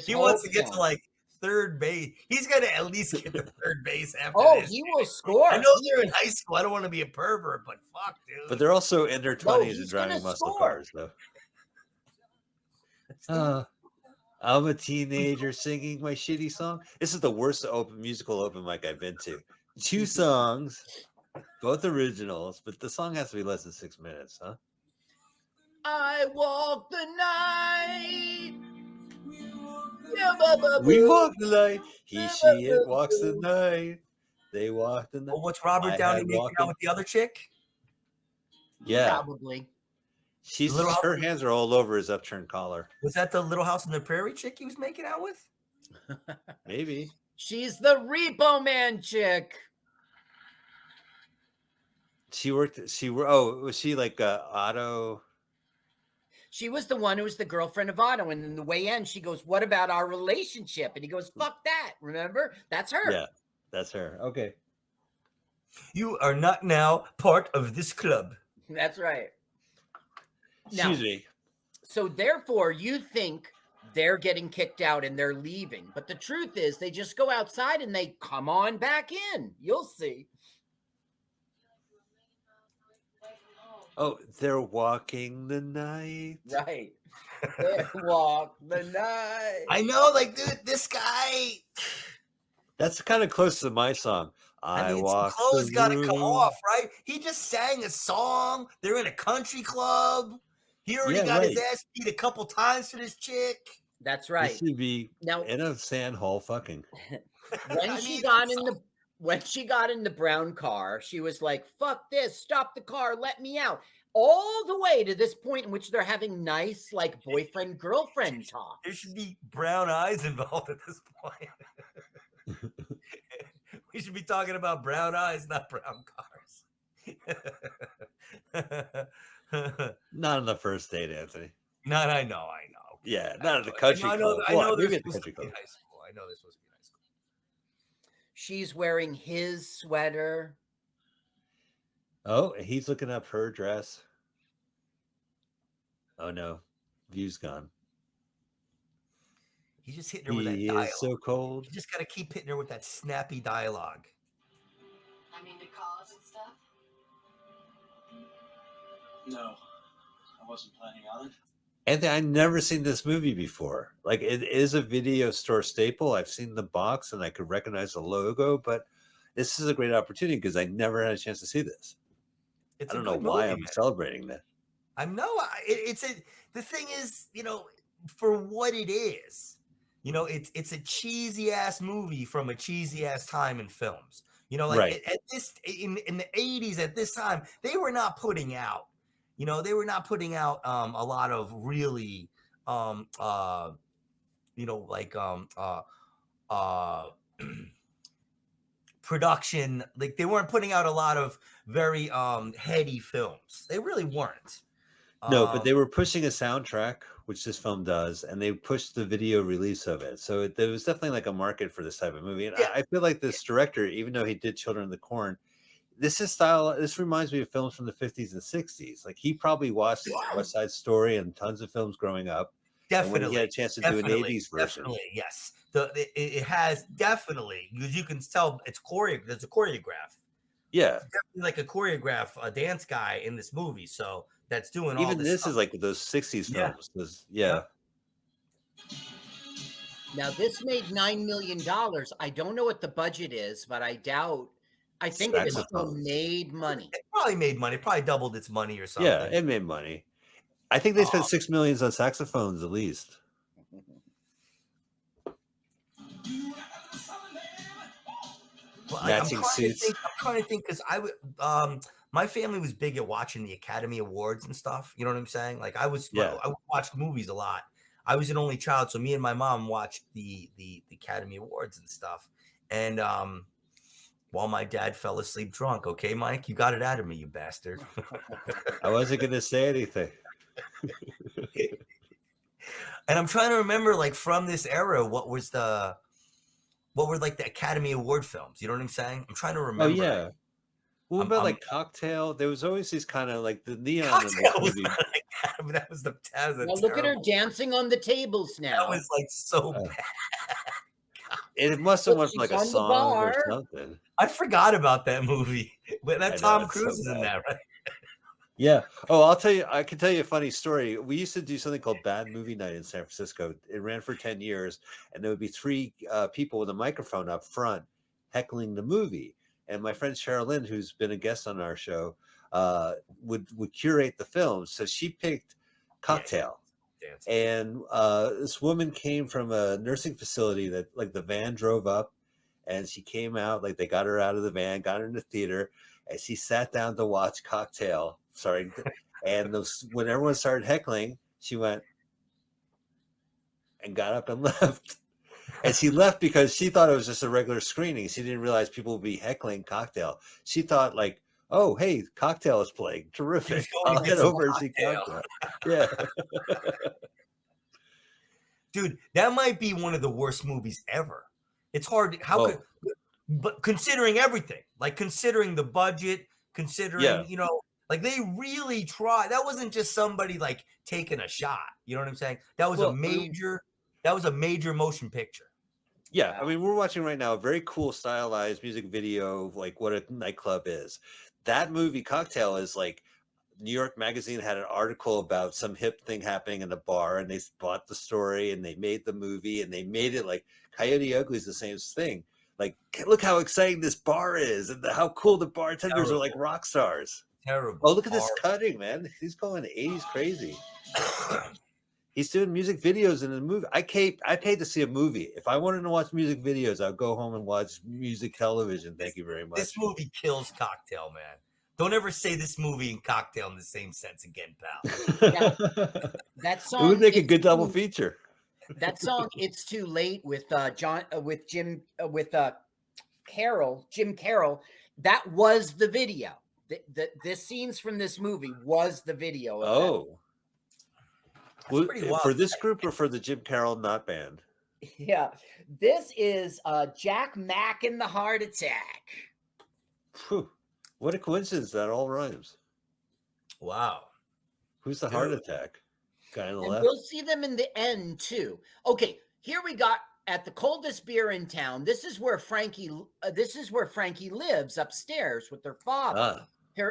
He wants to get to like third base. He's gonna at least get to third base after this. He will score. I know they're in high school. I don't want to be a pervert, but fuck, dude. But they're also in their 20s and he's driving gonna muscle score. cars, though. I'm a teenager singing my shitty song. This is the worst musical open mic I've been to. 2 songs, both originals, but the song has to be less than 6 minutes, huh? I walk the night. We walk the night. He, she, it walks the night. They walk the night. Well, what's Robert Downey making out with the other chick? Yeah. Probably. Her hands are all over his upturned collar. Was that the Little House on the Prairie chick he was making out with? Maybe. She's the Repo Man chick. Was she like Otto? She was the one who was the girlfriend of Otto. And in the way end, she goes, "What about our relationship?" And he goes, "Fuck that." Remember? That's her. Yeah, that's her. Okay. You are not now part of this club. That's right. Excuse me. So therefore, you think they're getting kicked out and they're leaving. But the truth is they just go outside and they come on back in. You'll see. Oh, they're walking the night. Right. They walk the night. I know, like, dude, this guy. That's kind of close to my song. I mean, walk clothes got to come off, right? He just sang a song. They're in a country club. He already got his ass beat a couple times for this chick. That's right. This should be now in a sand hole fucking. When she got in the brown car, she was like, "Fuck this, stop the car, let me out." All the way to this point in which they're having nice, like, boyfriend-girlfriend talk. There should be brown eyes involved at this point. We should be talking about brown eyes, not brown cars. Not on the first date, Anthony. Not, I know. Yeah, not at the country club. I know maybe they're at the supposed country to be in club. high school. I know they're supposed to be in high school. She's wearing his sweater. Oh, he's looking up her dress. Oh no, view's gone. He's just hitting her with that dialogue. He is so cold. You just got to keep hitting her with that snappy dialogue. I mean, the calls and stuff. No, I wasn't planning on it. Anthony, I've never seen this movie before. Like, it is a video store staple. I've seen the box and I could recognize the logo, but this is a great opportunity because I never had a chance to see this. I don't know why I'm celebrating that. I know the thing is, for what it is, it's a cheesy ass movie from a cheesy ass time in films. Like at this in the 80s at this time, they were not putting out, a lot of really production. Like, they weren't putting out a lot of very heady films. They really weren't. No, but they were pushing a soundtrack, which this film does, and they pushed the video release of it. So there was definitely like a market for this type of movie. And I feel like this director, even though he did Children of the Corn, this reminds me of films from the 50s and 60s. Like, he probably watched West Side Story and tons of films growing up. Definitely. And when he had a chance to do an 80s version. Definitely, yes. It has definitely, because you can tell there's a choreograph. Yeah. It's definitely like a dance guy in this movie. So that's doing even all this stuff. Is like those 60s films. Yeah. Now, this made $9 million. I don't know what the budget is, but I think it still made money. It probably made money. It probably doubled its money or something. Yeah, it made money. I think they spent $6 million on saxophones at least. Well, matching suits. I'm trying to think because my family was big at watching the Academy Awards and stuff. You know what I'm saying? Like, I watched movies a lot. I was an only child, so me and my mom watched the Academy Awards and stuff. And while my dad fell asleep drunk, okay, Mike, you got it out of me, you bastard. I wasn't gonna say anything. And I'm trying to remember, like, from this era, what were like the Academy Award films? You know what I'm saying? I'm trying to remember. Oh yeah. What about like Cocktail? There was always these kind of like the neon. Cocktail was not an that was Now look at her dancing on the tables now. That was like so Oh. bad. It must have Look, been like she's a on the song or bar. something. I forgot about that movie. But I that know, Tom it's Cruise so is in bad. that, right? Yeah. Oh, I'll tell you. I can tell you a funny story. We used to do something called Bad Movie Night in San Francisco. It ran for 10 years, and there would be three people with a microphone up front heckling the movie. And my friend Cheryl Lynn, who's been a guest on our show, would curate the films. So she picked Cocktail. Dance. And this woman came from a nursing facility that like the van drove up, and she came out, like they got her out of the van, got her in the theater, and she sat down to watch Cocktail. Sorry. And when everyone started heckling, she went and got up and left. And she left because she thought it was just a regular screening. She didn't realize people would be heckling Cocktail. She thought like, oh, hey, Cocktail is playing. Terrific. going to I'll get head some over and see Cocktail. Cocktail. Yeah. Dude, that might be one of the worst movies ever. It's hard. How Oh. could, but considering everything, like considering the budget, considering, Yeah. you know, like they really tried. That wasn't just somebody like taking a shot. You know what I'm saying? That was Well, that was a major motion picture. Yeah, Wow. I mean, we're watching right now a very cool stylized music video of like what a nightclub is. That movie Cocktail is like New York Magazine had an article about some hip thing happening in the bar, and they bought the story and they made the movie and they made it like Coyote Ugly is the same thing. Like, look how exciting this bar is and how cool the bartenders are like rock stars. Terrible. Oh, look at this cutting, man. He's going 80s crazy. He's doing music videos in the movie. I paid to see a movie. If I wanted to watch music videos, I'd go home and watch music television. Thank you very much. This movie kills Cocktail, man. Don't ever say this movie and Cocktail in the same sense again, pal. Now, that song. It would make a It's good double Too- feature. That song, "It's Too Late" with Jim Carroll. That was the video. The scenes from this movie was the video. Of Oh. That's pretty wild. For this group or for the Jim Carroll not band? that. Yeah. This is Jack Mack and the Heart Attack. Whew. What a coincidence that all rhymes. Wow. Oh, Who's the heart attack? Guy on the And left? we'll see them in the end too. Okay, here we got at the coldest beer in town. This is where Frankie lives upstairs with her father. Ah.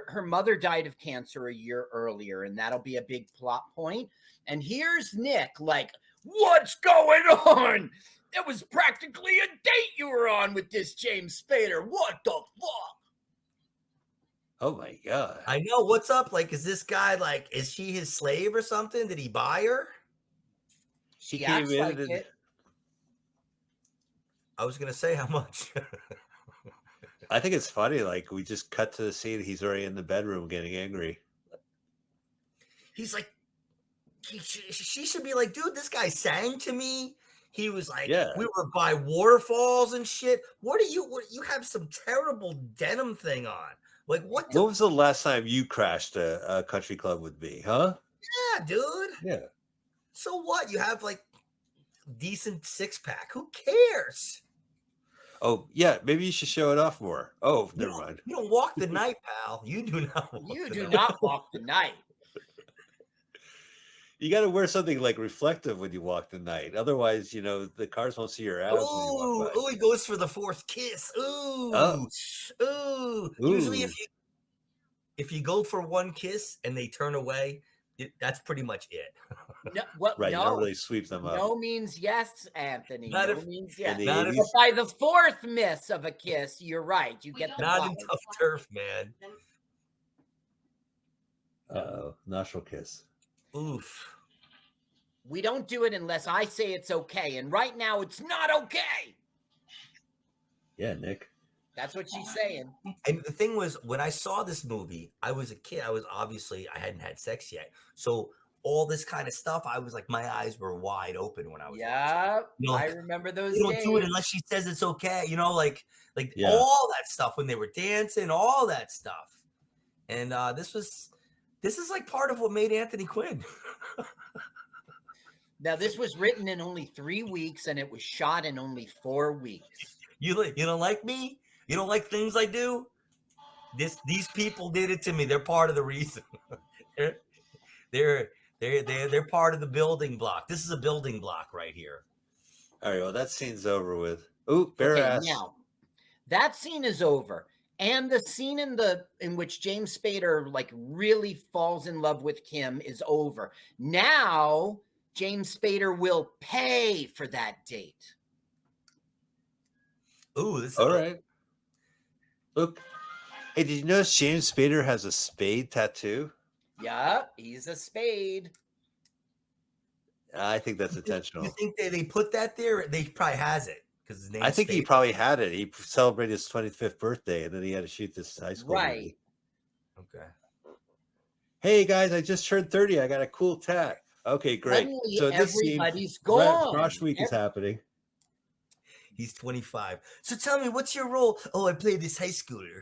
Her mother died of cancer a year earlier, and that'll be a big plot point. And here's Nick, like, what's going on? It was practically a date you were on with this James Spader. What the fuck? Oh my god. I know. What's up? Like, is this guy like, is she his slave or something? Did he buy her? She came acts in like and- it. I was gonna say how much. I think it's funny. Like we just cut to the scene. He's already in the bedroom getting angry. He's like, she should be like, dude, this guy sang to me. He was like, Yeah. we were by waterfalls and shit. What you have some terrible denim thing on? Like, what? What was the last time you crashed a country club with me, huh? Yeah, dude. Yeah. So what? You have like decent six pack. Who cares? Oh yeah, maybe you should show it off more. Oh, never mind. You don't walk the night, pal. You do not. You do not walk the night. You got to wear something like reflective when you walk the night. Otherwise, the cars won't see your abs. when you walk by. Ooh, he goes for the fourth kiss. Ooh, Oh. ooh. Usually, if you go for one kiss and they turn away, that's pretty much it. No, Right, you don't no, really sweep them up. no means yes, Anthony. Not No if- means In yes. the Not if- 80s. But by the fourth miss of a kiss, you're right. You get the Not in vibe. Tough Turf, man. Nostril kiss. Oof. We don't do it unless I say it's okay. And right now, it's not okay. Yeah, Nick. That's what she's saying. And the thing was, when I saw this movie, I was a kid. I hadn't had sex yet. So all this kind of stuff, I was like, my eyes were wide open when I was watching. Yeah, You know, I remember those You don't days. do it unless she says it's okay. Like Yeah. all that stuff when they were dancing, all that stuff. And this is like part of what made Anthony Quinn. Now, this was written in only 3 weeks, and it was shot in only 4 weeks. You don't like me? You don't like things I do? These people did it to me. They're part of the reason. They're part of the building block. This is a building block right here. All right, well, that scene's over with. Ooh, bare Okay, ass. now that scene is over. And the scene in which James Spader like really falls in love with Kim is over. Now James Spader will pay for that date. Ooh, this All right. Look. Hey, did you notice James Spader has a spade tattoo? Yeah, he's a spade. I think that's intentional. You think they put that there? They probably has it because his name. I think he probably had it. He celebrated his 25th birthday, and then he had to shoot this high school Right. movie. Okay. Hey guys, I just turned 30. I got a cool tat. Okay, great. Suddenly So this scene, everybody's gone. Crush Week is happening. He's 25. So tell me, what's your role? Oh, I play this high schooler.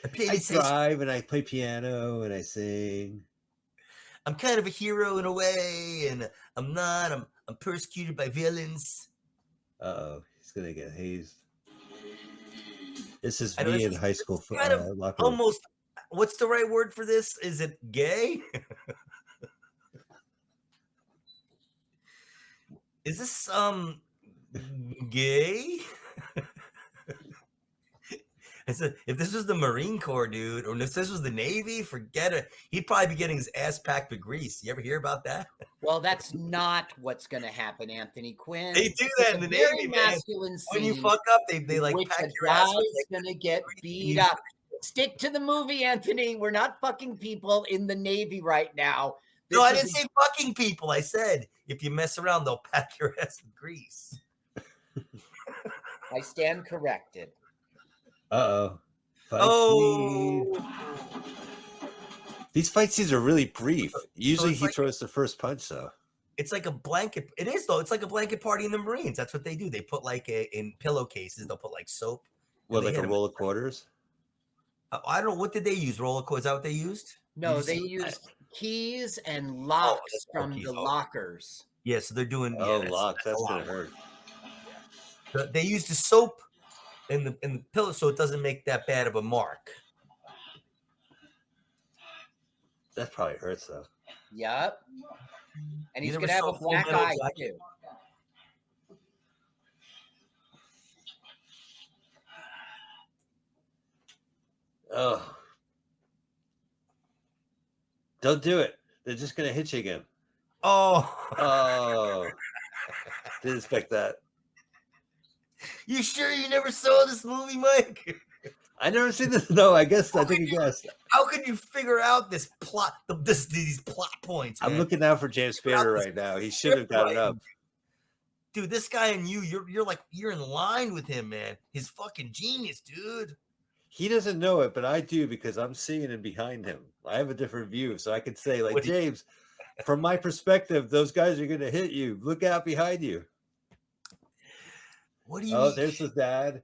I drive and I play piano and I sing. I'm kind of a hero in a way, and I'm not. I'm persecuted by villains. Uh-oh, he's gonna get hazed. This is I know, me this in is- high school. this is kind of Locker room. Almost. What's the right word for this? Is it gay? Is this gay? If this was the Marine Corps, dude, or if this was the Navy, forget it. He'd probably be getting his ass packed with grease. You ever hear about that? Well, that's not what's going to happen, Anthony Quinn. They do that in the Very Navy, man. masculine When you scene fuck up, they like which pack a your ass guy's with like, going to get beat you- up. Stick to the movie, Anthony. We're not fucking people in the Navy right now. No, I This didn't is- say fucking people. I said if you mess around, they'll pack your ass with grease. I stand corrected. Uh-oh. Fight Oh. scene. These fight scenes are really brief. Usually it's he like- throws the first punch, though. It's like a blanket. It is though. It's like a blanket party in the Marines. That's what they do. They put like in pillowcases. They'll put like soap. What, they like hit a 'em. roll of quarters? I don't know. What did they use? Roller coaster? Is that what they used? No, Did they you see- used keys and locks that's from keys. the Oh. lockers. Yeah, so they're doing. Oh, yeah, locks. That's a going to lot. hurt. They used the soap in the pillow so it doesn't make that bad of a mark. That probably hurts, though. Yep. And You he's never going to have saw a Full black Metal eye, Jacket? too. Oh. Don't do it. They're just going to hit you again. Oh, Oh. Didn't expect that. you sure you never saw this movie, Mike? I never seen this. No, I guess I think I guessed. How could you figure out this plot? These plot points. I'm man? looking out for James Spader right now. He should have got it up. Dude, this guy and you're in line with him, man. He's fucking genius, dude. He doesn't know it, but I do because I'm seeing him behind him. I have a different view, so I can say, like, What do you- James, from my perspective, those guys are going to hit you. Look out behind you. What do you Oh, mean? there's his dad.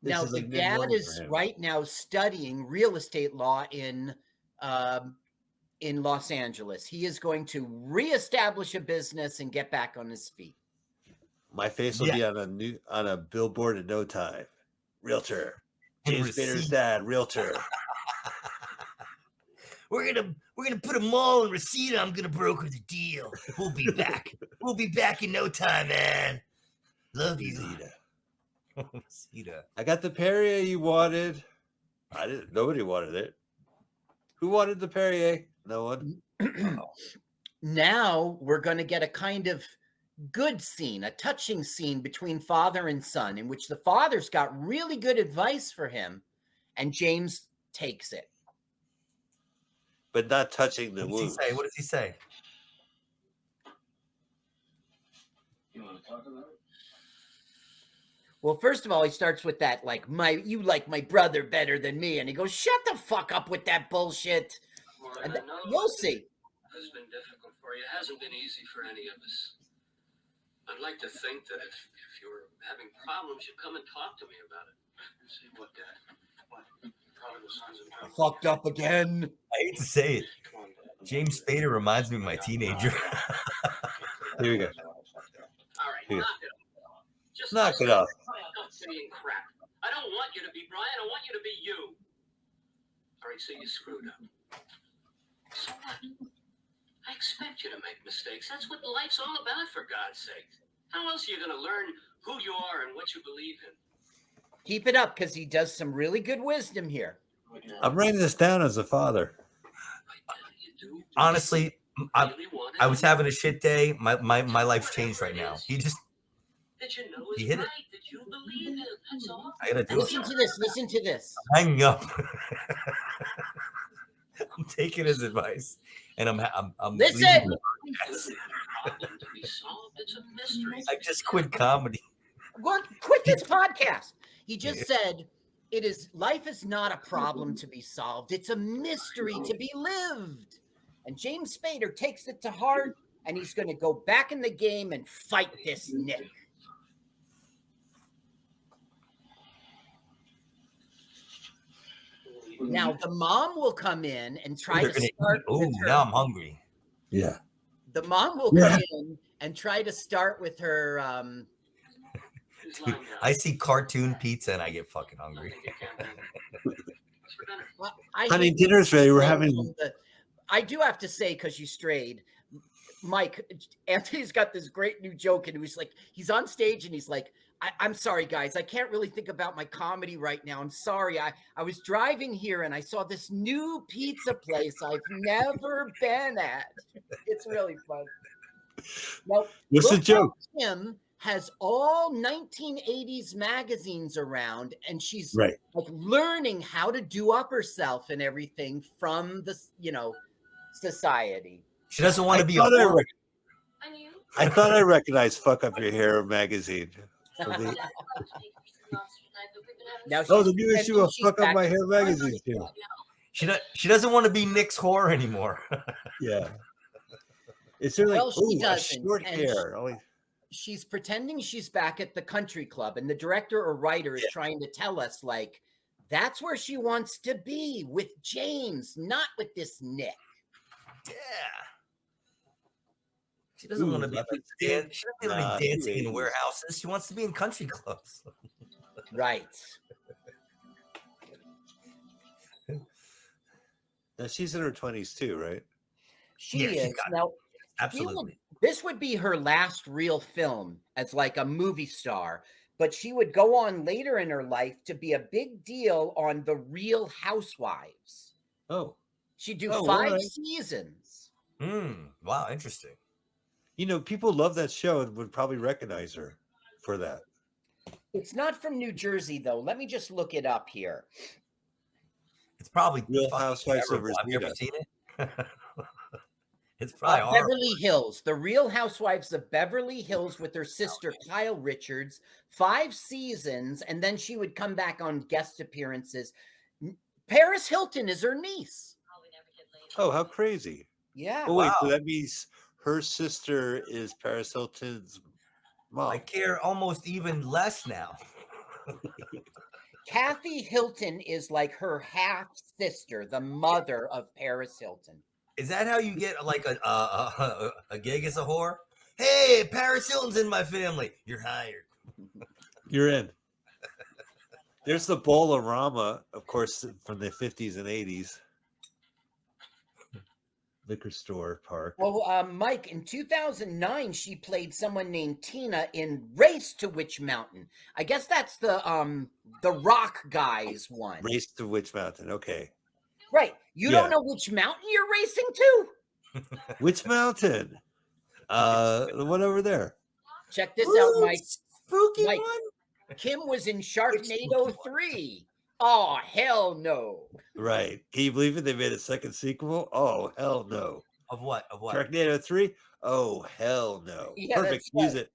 This Now, is the like dad mid-morning is for him. right now studying real estate law in Los Angeles. He is going to reestablish a business and get back on his feet. My face will be on a billboard in no time. Realtor. James Spader's Receipt. dad, realtor. We're gonna put them all in receipt. I'm gonna broker the deal. We'll be back. We'll be back in no time, man. Love you. Zeta. Zeta. I got the Perrier you wanted. I didn't. Nobody wanted it. Who wanted the Perrier? No one. Now we're going to get a kind of good scene, a touching scene between father and son, in which the father's got really good advice for him, and James takes it. But not touching the What does he wounds. say? What does he say? You want to talk about it? Well, first of all, he starts with that, like, you like my brother better than me. And he goes, shut the fuck up with that bullshit. Well, And I know you'll see. It's been difficult for you. It hasn't been easy for any of us. I'd like to think that if you were having problems, you'd come and talk to me about it. See what, Dad? What? Prodigal sons in trouble. Fucked up again. I hate to say it. Come on, Dad. James Spader reminds me of my teenager. Here we go. All right, Here. knock it off. Just Knock it off. Stop saying crap. I don't want you to be Brian. I want you to be you. All right, so you screwed up. So what? I expect you to make mistakes. That's what life's all about, for God's sake. How else are you going to learn who you are and what you believe in? Keep it up, because he does some really good wisdom here. I'm writing this down as a father. I tell you, do Honestly, I really want it. I was having a shit day. My life's changed right now. That you know is he hit it. right, that you believe in. That's all. I gotta do Listen it. to this. Listen to this. Hanging up. I'm taking his advice, and I'm Listen. leaving. It's a problem to be solved. It's a mystery. I just quit comedy. Quit this podcast. He just said life is not a problem to be solved. It's a mystery to be lived. And James Spader takes it to heart, and he's going to go back in the game and fight this Nick. Now the mom will come in and try to start. Oh, now I'm hungry. Yeah. The mom will come in and try to start with her. Dude, I see cartoon pizza and I get fucking hungry. Honey, dinner's ready. We're having. I do have to say, because you strayed, Mike, Anthony's got this great new joke, and he's on stage and he's like, I'm sorry, guys. I can't really think about my comedy right now. I'm sorry. I was driving here and I saw this new pizza place I've never been at. It's really fun. Well, what's the joke? Kim has all 1980s magazines around, and she's Right. like learning how to do up herself and everything from the, society. She doesn't want to be I thought I recognized "Fuck Up Your Hair" magazine. Now the new issue of "Fuck Up My Hair" magazine here. She doesn't want to be Nick's whore anymore. Yeah. It's really Well, she doesn't, short and hair. She's pretending she's back at the country club, and the director or writer is trying to tell us, like, that's where she wants to be, with James, not with this Nick. Yeah. She doesn't want to be dancing in warehouses. She wants to be in country clubs. Right. Now she's in her 20s too, right? She is. Now, absolutely. This would be her last real film as like a movie star, but she would go on later in her life to be a big deal on The Real Housewives. Oh. She'd do 5 seasons. Wow, interesting. People love that show and would probably recognize her for that. It's not from New Jersey, though. Let me just look it up here. It's probably Real Housewives of Have you ever Rosita. seen it? It's probably Beverly Hills, The Real Housewives of Beverly Hills with her sister Kyle Richards, 5 seasons, and then she would come back on guest appearances. Paris Hilton is her niece. Oh, how crazy. Yeah. Oh, wait, so that means her sister is Paris Hilton's mom. I care almost even less now. Kathy Hilton is like her half sister, the mother of Paris Hilton. Is that how you get like a gig as a whore? Hey, Paris Hilton's in my family. You're hired. You're in. There's the Bowl-O-Rama, of course, from the 50s and 80s. Liquor store park. Well, Mike, in 2009, she played someone named Tina in Race to Witch Mountain. I guess that's the Rock Guys one. Race to Witch Mountain. Okay. Right. You don't know which mountain you're racing to? Witch Mountain. The one over there. Check this out, Mike. Spooky Mike, one. Kim was in Sharknado 3. Oh, hell no. Right. Can you believe it? They made a second sequel? Oh, hell no. Of what? Of what? Sharknado 3? Oh, hell no. Yeah, Perfect. Use it.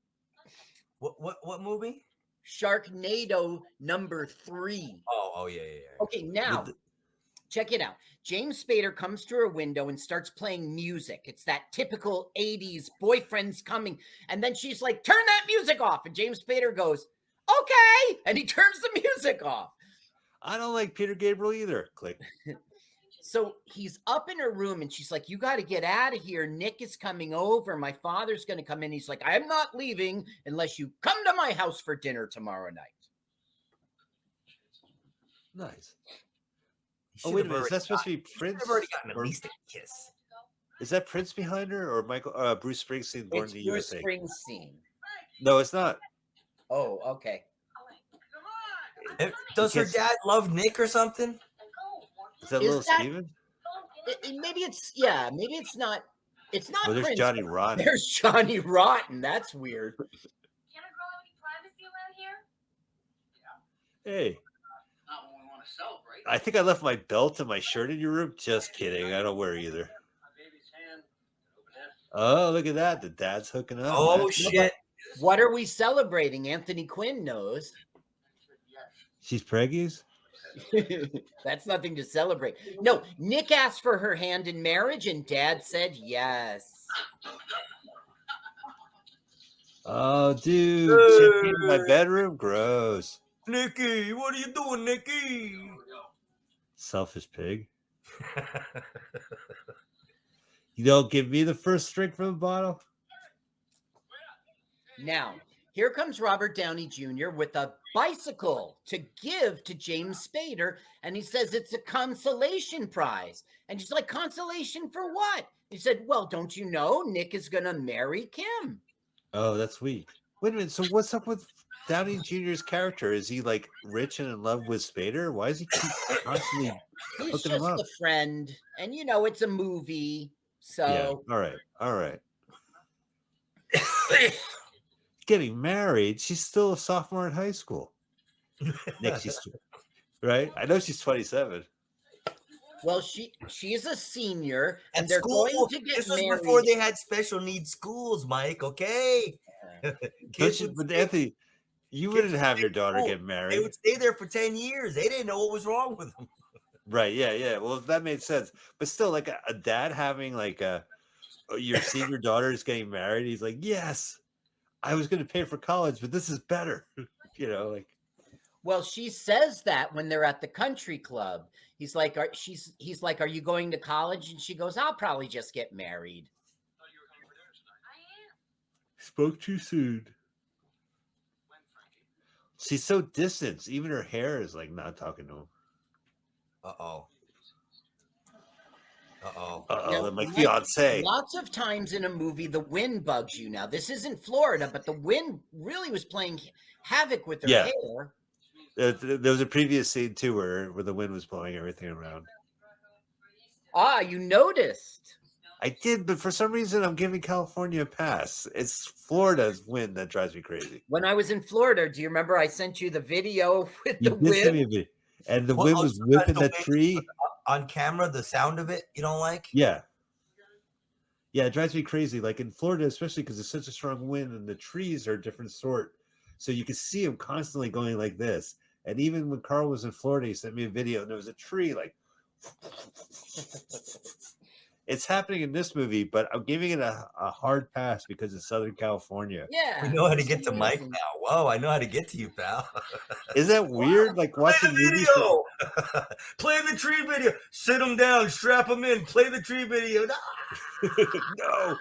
What movie? Sharknado number 3. Oh, yeah. Okay, now, check it out. James Spader comes to her window and starts playing music. It's that typical 80s boyfriend's coming. And then she's like, turn that music off. And James Spader goes, okay. And he turns the music off. I don't like Peter Gabriel either. Click. So he's up in her room and she's like, you got to get out of here. Nick is coming over. My father's going to come in. He's like, I'm not leaving unless you come to my house for dinner tomorrow night. Nice. Oh, wait a minute. Is that supposed to be Prince? I've already gotten at least a kiss. Is that Prince behind her or Michael Bruce Springsteen Born It's in the Bruce USA? Springsteen. No, it's not. Oh, okay. Does her Because- dad love Nick or something? Is that Is little that- Steven? Maybe it's maybe it's not. It's not Oh, there's Prince. Johnny but Rotten. There's Johnny Rotten. That's weird. Can a girl have any privacy around here? Hey, Not when we want to celebrate. I think I left my belt and my shirt in your room. Just kidding. I don't wear either. My baby's hand. Open that. Oh, look at that. The dad's hooking up. Oh man. shit! What are we celebrating? Anthony Quinn knows. She's preggies? That's nothing to celebrate. No, Nick asked for her hand in marriage, and Dad said yes. Oh, dude. Champagne in my bedroom? Gross. Nikki, what are you doing, Nikki? Selfish pig. You don't give me the first drink from the bottle? Now, here comes Robert Downey Jr. with a bicycle to give to James Spader, and he says it's a consolation prize. And she's like, consolation for what? He said, well, don't you know Nick is going to marry Kim? Oh, that's sweet. Wait a minute. So what's up with Downey Jr.'s character? Is he like rich and in love with Spader? Why is he keep constantly He's hooking him just up? a friend, and it's a movie, so Yeah. All right. Getting married. She's still a sophomore in high school. Nick, she's right. I know she's 27. well, she's a senior, and At they're school, going to get this was married. before they had special needs schools, Mike. Okay. Don't you, but Anthony, you wouldn't have your daughter get They married, would stay there for 10 years. They didn't know what was wrong with them. right? Yeah. Well, that made sense. But still, like a dad having like your senior daughter is getting married. He's like, yes, I was going to pay for college, but this is better. Like. Well, she says that when they're at the country club. He's like, he's like, are you going to college? And she goes, I'll probably just get married. Thought you were coming for dinner tonight. I am. Spoke too soon. When, Frankie? She's so distant. Even her hair is like not talking to him. Uh-oh. Uh-oh. Now, My fiance. Lots of times in a movie, the wind bugs you. Now, this isn't Florida, but the wind really was playing havoc with her Yeah. hair. There was a previous scene too where the wind was blowing everything around. Ah, you noticed. I did, but for some reason I'm giving California a pass. It's Florida's wind that drives me crazy. When I was in Florida, do you remember I sent you the video with You the did send wind? me a video, and the Well, wind was also, whipping the that wind- tree. On camera, the sound of it, you don't like? Yeah, it drives me crazy. Like in Florida, especially because it's such a strong wind, and the trees are a different sort, so you can see them constantly going like this. And even when Carl was in Florida, he sent me a video, and there was a tree like. It's happening in this movie, but I'm giving it a hard pass because it's Southern California. Yeah. We know how to it's get to Mike amazing. now. Whoa, I know how to get to you, pal. Is that weird? Like Play watching the movies. video. Play the tree video. Sit them down, strap them in. Play the tree video. No.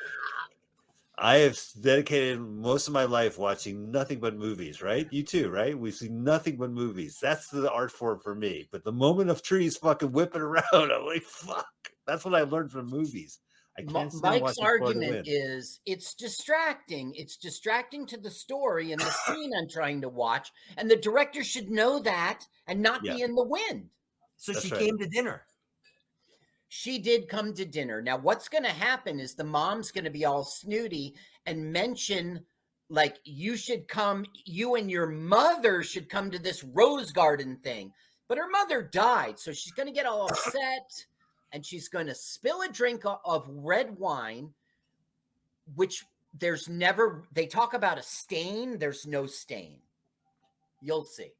I have dedicated most of my life watching nothing but movies, right? You too, right? We've seen nothing but movies. That's the art form for me. But the moment of trees fucking whipping around, I'm like, fuck. That's what I learned from movies. I can't stand Mike's watching Florida argument win. is it's distracting. It's distracting to the story and the scene I'm trying to watch. And the director should know that and not be in the wind. So That's she right. came to dinner. She did come to dinner. Now, what's going to happen is the mom's going to be all snooty and mention, like, you and your mother should come to this rose garden thing. But her mother died, so she's going to get all upset, and she's going to spill a drink of red wine, which they talk about a stain. There's no stain. You'll see.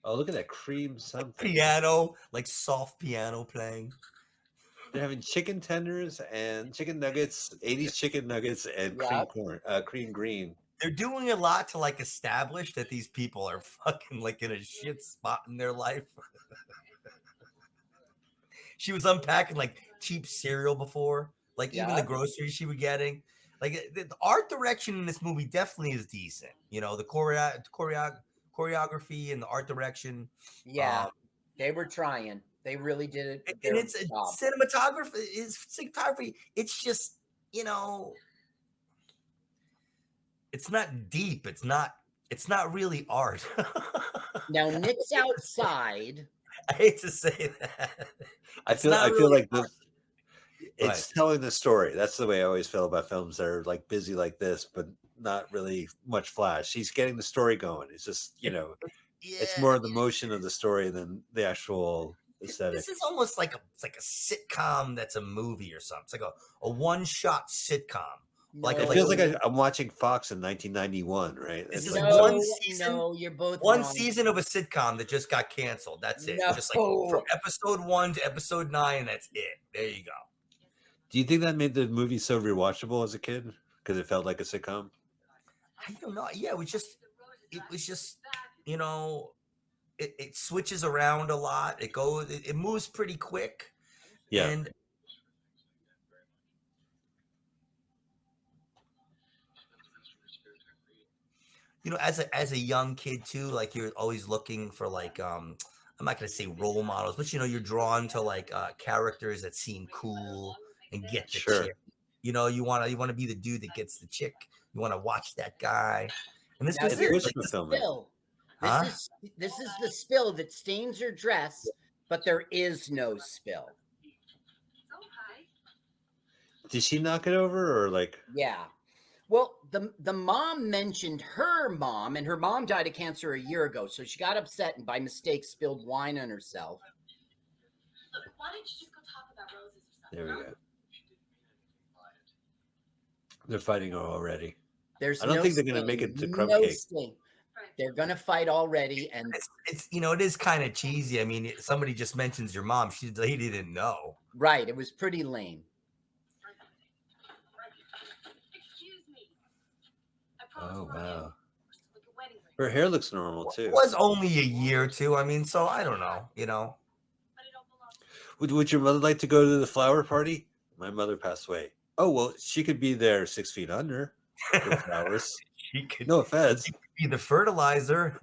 Oh, look at that cream something. Piano, like soft piano playing. They're having chicken tenders and chicken nuggets, 80s chicken nuggets, and Yeah. cream green. They're doing a lot to like establish that these people are fucking like in a shit spot in their life. She was unpacking like cheap cereal before, like even the Yeah. groceries she was getting. Like the art direction in this movie definitely is decent. You know, the choreography and the art direction. Yeah. They were trying. They really did it. And Their it's a job. cinematography. It's just, it's not deep. It's not really art. Now Nick's outside. I hate to say that. I feel like this. It's Right. telling the story. That's the way I always feel about films that are like busy like this, but not really much flash. He's getting the story going. It's just, it's Yeah. more of the motion of the story than the actual aesthetic. This is almost like it's like a sitcom that's a movie or something. It's like a one-shot sitcom. Like It No. feels like I'm watching Fox in 1991, right? This It's is like one No, season. no, you're both One wrong. season of a sitcom that just got canceled. That's it. Just like No. from episode 1 to episode 9. That's it. There you go. Do you think that made the movie so rewatchable as a kid because it felt like a sitcom? I don't know. Yeah, it was just, it switches around a lot. It moves pretty quick. Yeah. And as a young kid too, like you're always looking for like I'm not gonna say role models, but you're drawn to like characters that seem cool and get the Sure. chick. You wanna be the dude that gets the chick. You want to watch that guy. And this Now, was It's it. wish Like, fulfillment. Spill. Huh? This is the spill that stains your dress, but there is no spill. Did she knock it over or like? Yeah. Well, the mom mentioned her mom, and her mom died of cancer a year ago, so she got upset and by mistake spilled wine on herself. Look, why don't you just go talk about roses or something? There we go. They're fighting her already. There's I don't no think they're going to stain, make it to crumb no cake. stain. They're gonna fight already, and It's it is kind of cheesy. I mean, somebody just mentions your mom. She lady didn't know. right, it was pretty lame. Excuse me. I Oh, promise wow. like a wedding ring. Her hair looks normal It too. was only a year or two. I mean, so I don't know. But it don't belong. Would your mother like to go to the flower party? My mother passed away. Oh, well, she could be there 6 feet under the flowers. She could No offense. be the fertilizer.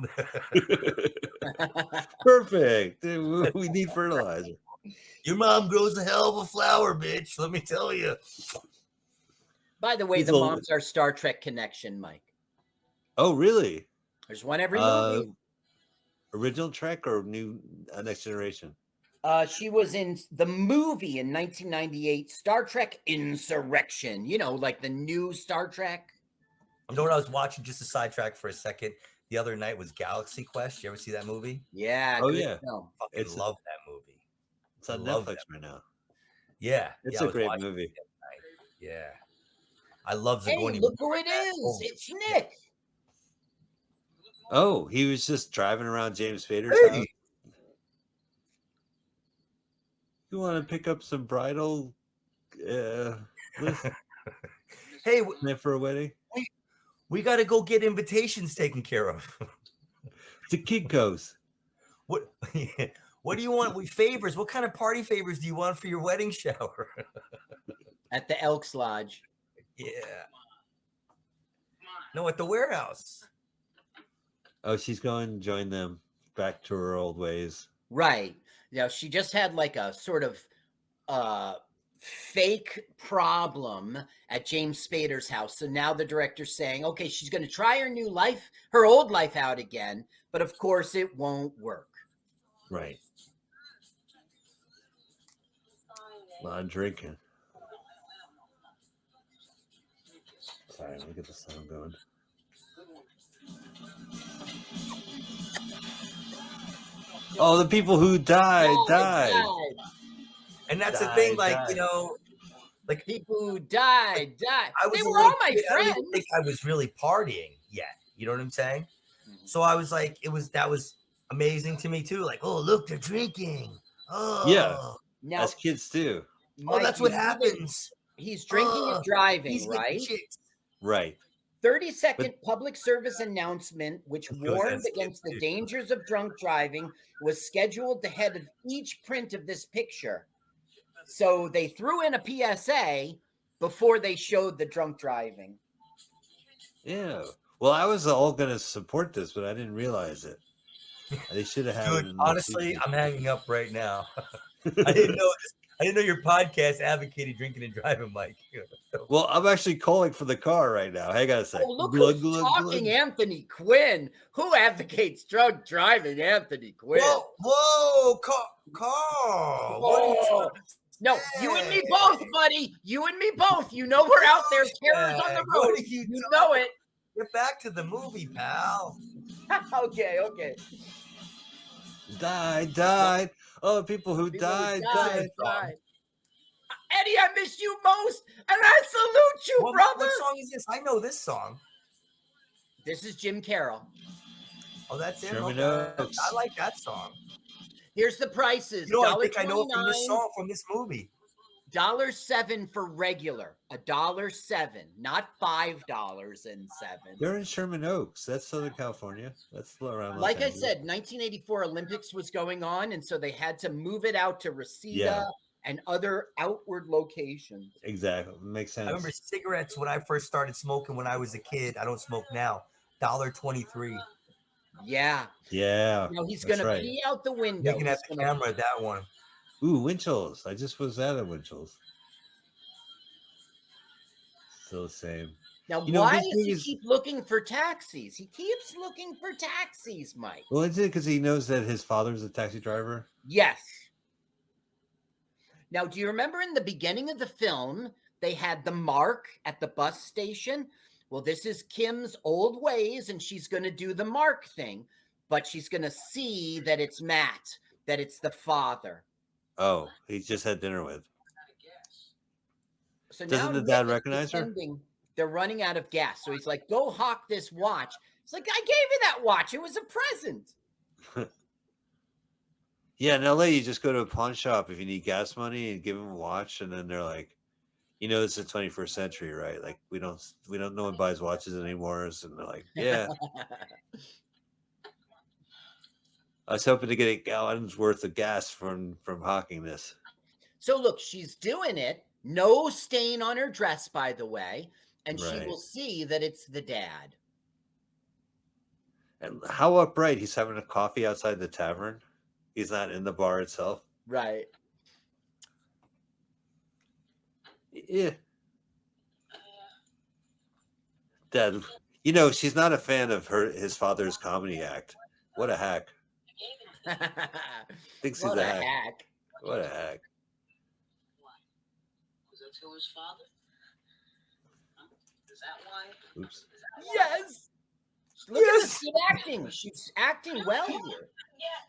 Perfect. We need fertilizer. Your mom grows a hell of a flower, bitch. Let me tell you. By the way, the People- moms are Star Trek connection, Mike. Oh, really? There's one every movie. Original Trek or new Next Generation? She was in the movie in 1998, Star Trek Insurrection. Like the new Star Trek. You know what I was watching? Just to sidetrack for a second. The other night was Galaxy Quest. You ever see that movie? Yeah. Oh, good yeah. film. Fucking love that movie. It's on love Netflix that. right now. Yeah, It's yeah, I a was great watching movie. it the other night. Yeah, I love Hey, Sigourney. look who Weaver it in that. is! Oh, It's Nick. Oh, he was just driving around James Spader's Hey. house. You want to pick up some bridal list Hey, for a wedding? we got to go get invitations taken care of. To Kinko's. What? What do you want? Favors? What kind of party favors do you want for your wedding shower? At the Elks Lodge. Yeah. No, at the warehouse. Oh, she's going to join them back to her old ways. Right. She just had like a sort of fake problem at James Spader's house. So now the director's saying, okay, she's going to try her old life out again, but of course it won't work. Right. A lot of drinking. Sorry, let me get the sound going. Oh, the people who died. And that's the Died, thing, like, died. like People who died. I was They a were little all my kid, I don't friends. even think I was really partying yet. You know what I'm saying? So I was like, that was amazing to me too. Like, oh, look, they're drinking. Oh, Yeah. Now, As kids do. Mike, that's what you know that happens. He's drinking and driving, He's getting right? chicks. Right. 30-second public service announcement which warned that's against the too. dangers of drunk driving was scheduled ahead of each print of this picture. So they threw in a PSA before they showed the drunk driving. Yeah. Well, I was all going to support this, but I didn't realize it. They should have had Dude, it in the honestly, sequel. I'm hanging up right now. I didn't know this. I didn't know your podcast advocated drinking and driving, Mike. Well, I'm actually calling for the car right now. Hang on a sec. Oh, look Glug, who's glug, talking, glug. Anthony Quinn. Who advocates drug driving? Anthony Quinn. Whoa, Carl. What are you Oh, trying to no, you and me both, buddy. You and me both. You know we're out there, terrors on the What road. are you You know it. Get back to the movie, pal. Okay. Died. Oh, people who People who died. died. Eddie, I miss you most, and I salute you, brother. What song is this? I know this song. This is Jim Carroll. Oh, that's him. Sherman Okay. Oaks. I like that song. Here's the prices. You know, I think I know it from this $1.29, song, from this movie. $7 for regular. $7, not $5.07. They're in Sherman Oaks. That's Southern California. That's around. Los Like I Angeles. said, 1984 Olympics was going on, and so they had to move it out to Reseda Yeah. and other outward locations. Exactly. Makes sense. I remember cigarettes when I first started smoking when I was a kid. I don't smoke now. $1.23. Yeah. Yeah. Now he's that's gonna right. pee out the window. Looking at the camera, that one. Ooh, Winchell's. I just was at a Winchell's. Still the same. Now, You know, why this does he movie's- keep looking for taxis? He keeps looking for taxis, Mike. Well, is it because he knows that his father's a taxi driver? Yes. Now, do you remember in the beginning of the film, they had the mark at the bus station? Well, this is Kim's old ways, and she's going to do the mark thing, but she's going to see that it's Matt, that it's the father. Oh, he just had dinner with. So Doesn't the Nick dad is recognize her? pretending they're running out of gas. So he's like, go hawk this watch. It's like, I gave you that watch. It was a present. Yeah, in LA, you just go to a pawn shop if you need gas money and give them a watch, and then they're like, you know, it's the 21st century, right? Like we don't no one buys watches anymore, and they're like, yeah. I was hoping to get a gallon's worth of gas from hawking this. So look, she's doing it. No stain on her dress, by the way. And she Right. will see that it's the dad. And how upright, he's having a coffee outside the tavern. He's not in the bar itself. Right. Yeah. Dad, you know, she's not a fan of his father's comedy act. What a hack. Thinks What he's a a hack. hack. What a hack. Was that Taylor's father? Huh? Is that why? Oops. Yes. Look at this kid acting. She's acting well here.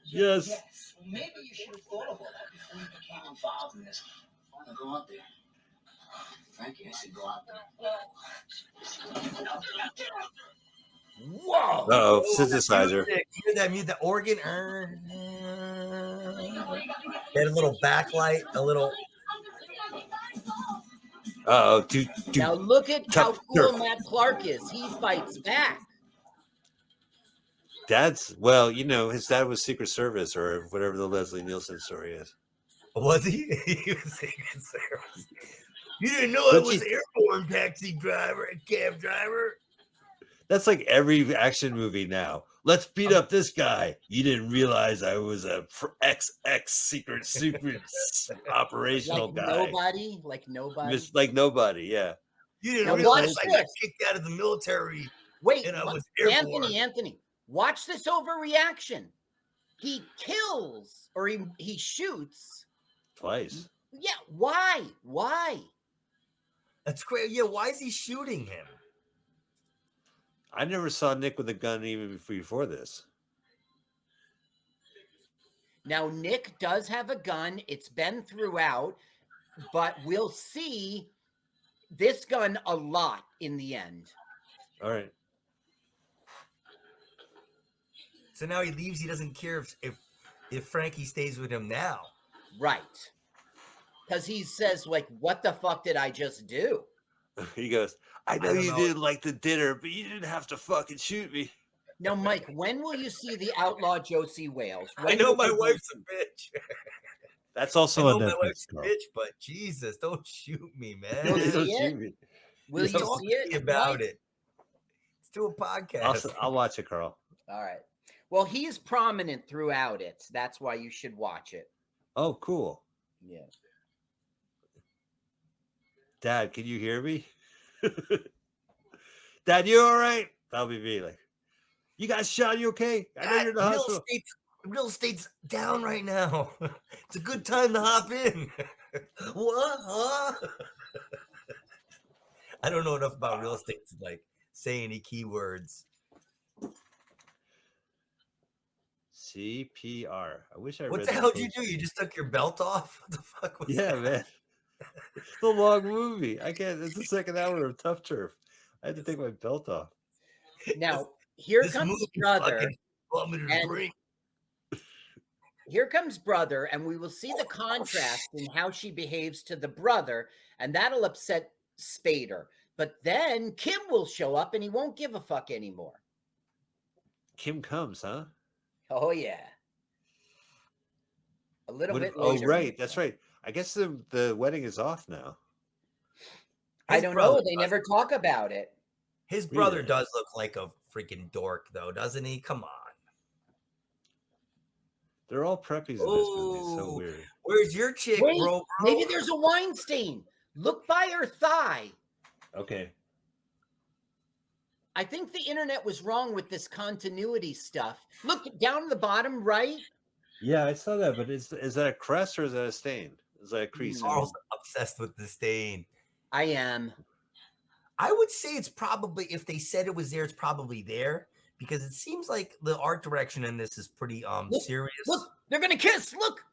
Yes. Well, maybe you should have thought about that before you became involved in this. I want to go out there. Frankie, I said go out there. Whoa. Uh-oh, synthesizer. You hear that music, the organ? That little backlight, a little. Uh-oh. Dude. Now look at how Tuff, cool Tuff. Matt Clark is. He fights back. Dad's, well, you know, his dad was Secret Service or whatever the Leslie Nielsen story is. Was he? He was Secret Service. You didn't know I Don't was you- airborne taxi driver, a cab driver. That's like every action movie now. Let's beat up this guy. You didn't realize I was a XX secret operational Like guy. nobody. Just like nobody, yeah. You didn't Now realize watch I got this. kicked out of the military. Wait, And I was airborne. Anthony, watch this overreaction. He kills or he shoots. Twice. Yeah, why? That's great. Yeah, why is he shooting him? I never saw Nick with a gun even before this. Now, Nick does have a gun. It's been throughout, but we'll see this gun a lot in the end. All right. So now he leaves. He doesn't care if Frankie stays with him now. Right. Because he says, like, what the fuck did I just do? He goes, I know don't you know. didn't like the dinner, but you didn't have to fucking shoot me. Now, Mike, when will you see the outlaw Josie Wales? I know my wife's a bitch. That's I also know on my Netflix. wife's a Carl. bitch, but Jesus, don't shoot me, man. You'll Don't see shoot it? me. Will you Talk see to it? me about Mike? it. Let's do a podcast. I'll watch it, Carl. All right. Well, he's prominent throughout it. That's why you should watch it. Oh, cool. Yeah. Dad, can you hear me? Dad, you all right? That'll be me. Like, you guys shot, you okay? I know you're in the hospital. Real estate's down right now. It's a good time to hop in. What? Huh? I don't know enough about real estate to like say any keywords. CPR. I wish I What read the that hell did you page. do? You just took your belt off? What the fuck was Yeah, that? man. It's a long movie. I can't. It's the second hour of Tough Turf. I had to take my belt off. Now, here This comes movie brother. fucking plummeted to and- brink. Here comes brother, and we will see the contrast in how she behaves to the brother, and that'll upset Spader. But then Kim will show up, and he won't give a fuck anymore. Kim comes, huh? Oh yeah, a little What bit if- oh, later. right. That's right. I guess the wedding is off now. I His don't brother know. They does- never talk about it. His brother Really? does look like a freaking dork, though, doesn't he? Come on. They're all preppies in this movie. It's so Oh, weird. where's your chick, Wait, bro? maybe there's a wine stain. Look by her thigh. Okay. I think the internet was wrong with this continuity stuff. Look down the bottom right. Yeah, I saw that, but is that a crest or is that a stain? Is that a crease? Carl's obsessed with the stain. I am. I would say it's probably, if they said it was there, it's probably there because it seems like the art direction in this is pretty Look, serious. Look, they're gonna kiss. Look.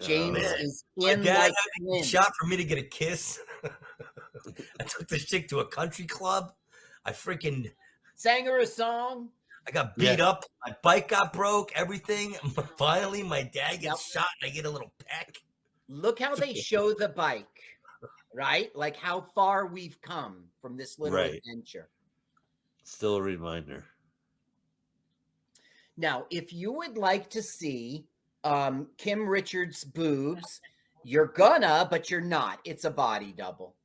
James man. is My in dad like had to twins. get shot for me to get a kiss. I took this chick to a country club. I Sang her a song. got beat Yeah. up. My bike got broke. Everything. Finally, my dad gets Yep. shot, and I get a little peck. Look how they show the bike, right? Like how far we've come from this little Right. adventure. Still a reminder. Now, if you would like to see Kim Richards' boobs, you're gonna, but you're not. It's a body double.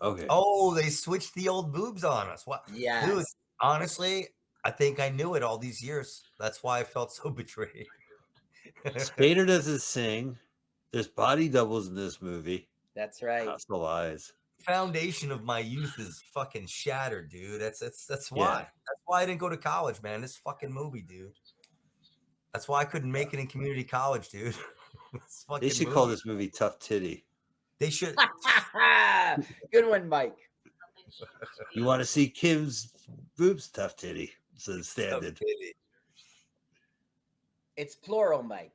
Okay. Oh, they switched the old boobs on us. What? Yes. Dude, honestly, I think I knew it all these years. That's why I felt so betrayed. Spader doesn't sing. There's body doubles in this movie. That's right. Hostile Eyes. Foundation of my youth is fucking shattered, dude. That's why. Yeah. That's why I didn't go to college, man. This fucking movie, dude. That's why I couldn't make it in community college, dude. This They fucking should call movie. this movie Tough Titty. They should. Good one, Mike. You want to see Kim's boobs? Tough Titty. Says standard. It's plural, Mike.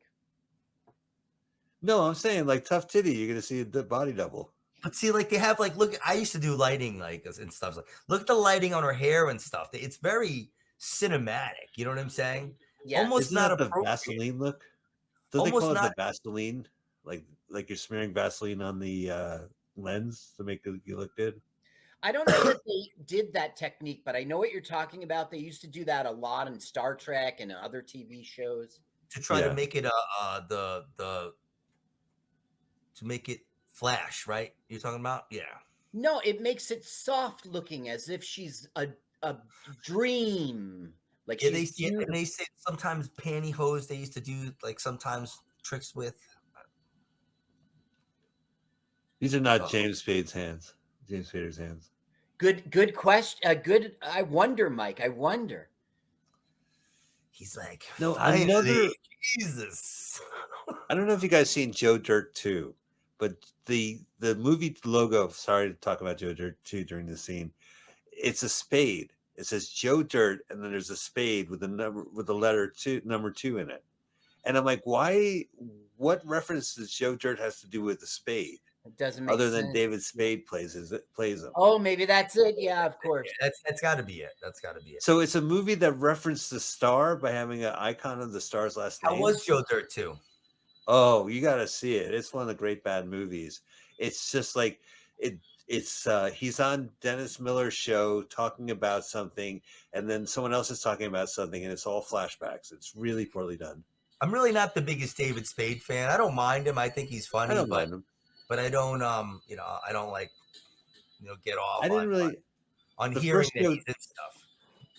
No, I'm saying like Tough Titty. You're gonna see the body double. But see, like they have like look. I used to do lighting like and stuff. Like look at the lighting on her hair and stuff. It's very cinematic. You know what I'm saying? Yeah. Almost Isn't not that the appropriate. Vaseline look? Don't they Almost call it not- the Vaseline? Like you're smearing Vaseline on the lens to make you look good. I don't know that they did that technique, but I know what you're talking about. They used to do that a lot in Star Trek and other TV shows. To try Yeah. to make it to make it flash, right? You're talking about? Yeah. No, it makes it soft looking as if she's a dream. Like Yeah, she's and they say sometimes pantyhose they used to do like sometimes tricks with. These are not Uh-oh. James Spader's hands. James Spader's hands. good question. Good. I wonder, Mike. I wonder. He's like, No, finally, another- Jesus. I don't know if you guys seen Joe Dirt 2, but the movie logo. Sorry to talk about Joe Dirt 2 during the scene. It's a spade. It says Joe Dirt, and then there's a spade with the letter number 2 in it. And I'm like, why? What reference does Joe Dirt has to do with the spade, It doesn't make other sense. than David Spade plays him? Oh, maybe that's it. Yeah, of course. That's got to be it. That's got to be it. So it's a movie that referenced the star by having an icon of the star's last name. How was Joe Dirt too? Oh, you got to see it. It's one of the great bad movies. It's just like it's he's on Dennis Miller's show talking about something, and then someone else is talking about something, and it's all flashbacks. It's really poorly done. I'm really not the biggest David Spade fan. I don't mind him. I think he's funny. I don't mind him. But I don't I don't like get off I didn't really. on the hearing first that Joe- he's in stuff.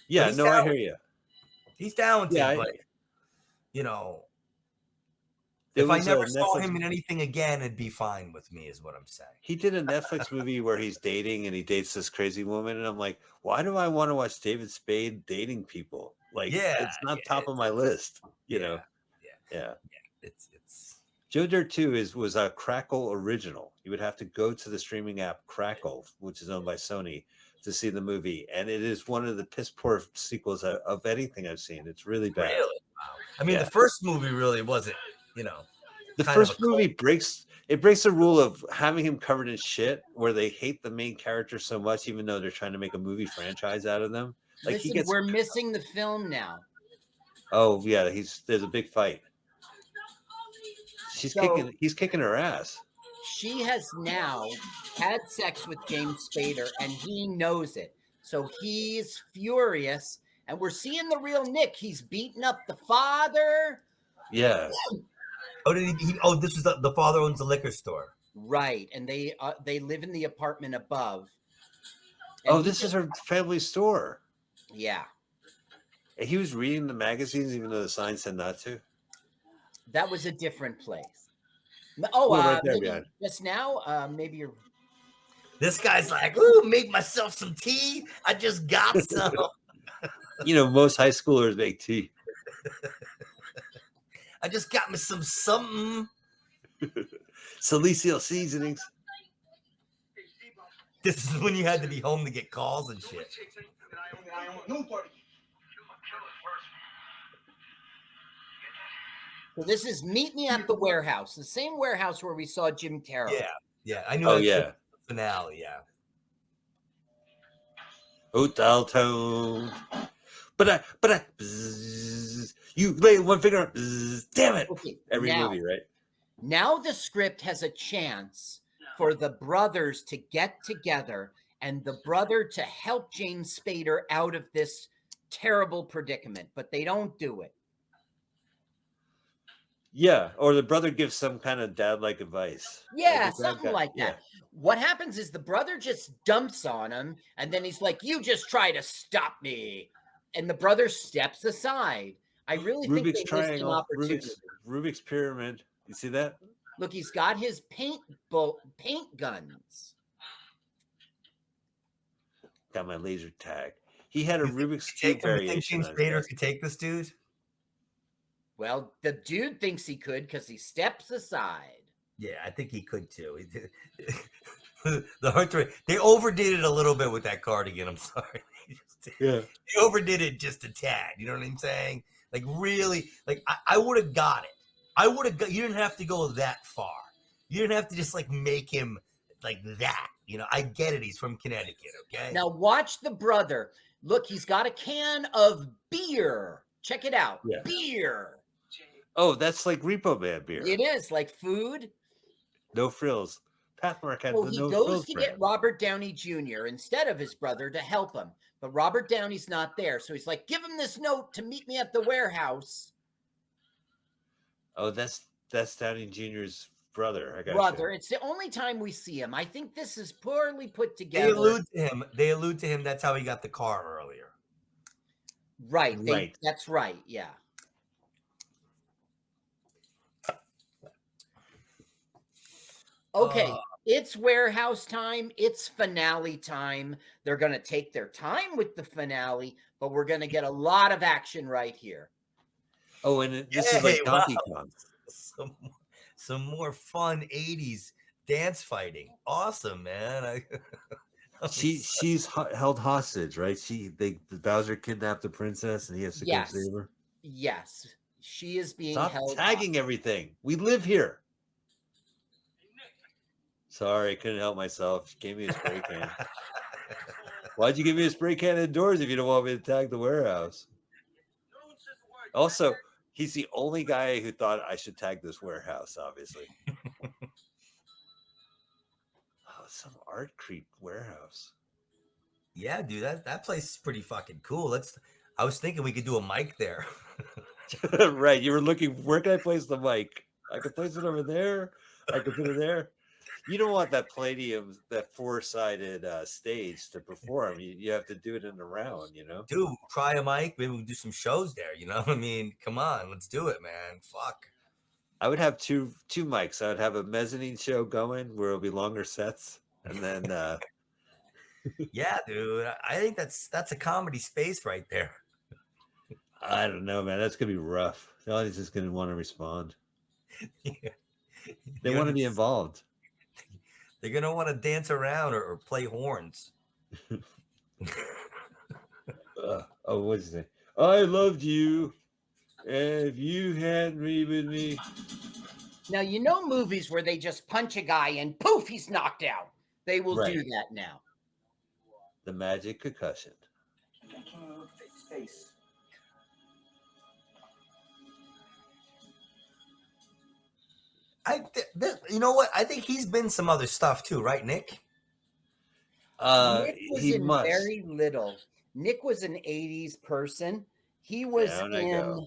Yeah, he's no, I talented. hear you. He's talented, Yeah, but you know, there if I was a never saw Netflix. him in anything again, it'd be fine with me, is what I'm saying. He did a Netflix movie where he's dating and he dates this crazy woman, and I'm like, why do I want to watch David Spade dating people? Like, Yeah, it's not yeah, top of my list, you yeah, know? yeah, Yeah. yeah. It's Joe Dirt 2 was a Crackle original. You would have to go to the streaming app Crackle, which is owned by Sony, to see the movie, and it is one of the piss poor sequels of anything I've seen. It's really bad. really wow. I mean, Yeah. the first movie really wasn't, you know, The kind of first a cult. movie breaks the rule of having him covered in shit, where they hate the main character so much, even though they're trying to make a movie franchise out of them. Like he Listen, gets, we're missing the film now. oh yeah, there's a big fight. So He's kicking her ass. she has now had sex with James Spader, and he knows it. So he's furious, and we're seeing the real Nick. He's beating up the father. Yeah. Oh, did he oh, this was the father owns the liquor store. Right, and they live in the apartment above. Oh, this is her family store. Yeah. And he was reading the magazines, even though the sign said not to. That was a different place. Oh, Well, right there maybe behind. just now. Maybe you're. This guy's like, ooh, make myself some tea. I just got some. You know, most high schoolers make tea. I just got me some something. Salicial seasonings. This is when you had to be home to get calls and shit. So this is Meet Me at the Warehouse, the same warehouse where we saw Jim Carroll. Yeah. I knew Oh that's yeah. the finale. Yeah. Hotel tone. But bzzz, you lay one finger on, bzzz, damn it. Okay, Every now, movie, right? Now the script has a chance for the brothers to get together and the brother to help James Spader out of this terrible predicament, but they don't do it. Yeah, or the brother gives some kind of dad-like advice. Yeah, Like something guy, like that. What happens is the brother just dumps on him, and then he's like, "You just try to stop me," and the brother steps aside. I really think Rubik's they missed an triangle, opportunity. Rubik's pyramid. You see that? Look, he's got his paint guns. Got my laser tag. He had a Rubik's Take cube him. You think variation. James Spader could take this dude? Well, the dude thinks he could because he steps aside. Yeah, I think he could too. The Hunter, they overdid it a little bit with that cardigan. I'm sorry. Yeah. They overdid it just a tad. You know what I'm saying? Like really, like I would have got it. I would have got. You didn't have to go that far. You didn't have to just like make him like that. You know, I get it. He's from Connecticut. Okay. Now watch the brother. Look, he's got a can of beer. Check it out. Yeah. Beer. Oh, that's like Repo Man beer. It is like food. No frills. Pathmark had So the he no goes frills to brand. get Robert Downey Jr. instead of his brother to help him. But Robert Downey's not there. So he's like, give him this note to meet me at the warehouse. Oh, that's Downey Jr.'s brother. I got Brother, it's the only time we see him. I think this is poorly put They together. allude to him. That's how he got the car earlier. Right. Right. That's right. Yeah. Okay. It's warehouse time. It's finale time. They're going to take their time with the finale, but we're going to get a lot of action right here. Oh, and this is like Donkey Kong. Some more fun 80s dance fighting. Awesome, man. She's held hostage, right? The Bowser kidnapped the princess, and he has to go save her. Yes, she is being Stop held. tagging everything. We live here. Sorry, I couldn't help myself. She gave me a spray can. Why'd you give me a spray can indoors if you don't want me to tag the warehouse? Also, he's the only guy who thought I should tag this warehouse, obviously. Oh, some art creep warehouse. Yeah, dude, that place is pretty fucking cool. I was thinking we could do a mic there. Right. You were looking, where can I place the mic? I could place it over there. I could put it there. You don't want that Palladium, that four-sided stage to perform. You have to do it in a round, you know? Dude, try a mic. Maybe we'll do some shows there. You know what I mean? Come on, let's do it, man. Fuck. I would have two mics. I would have a mezzanine show going where it'll be longer sets, and then Yeah, dude. I think that's a comedy space right there. I don't know, man. That's gonna be rough. The audience is gonna want to respond. Yeah. They want to be involved. They're gonna want to dance around or play horns. Oh, what's it say? I loved you. If you hadn't been with me. Now, you know movies where they just punch a guy and poof, he's knocked out. They will Right. do that now. The magic concussion. I can't even look at his face. You know what? I think he's been some other stuff too, right, Nick? Nick was He in must. very little. Nick was an 80s person. He was Down I go.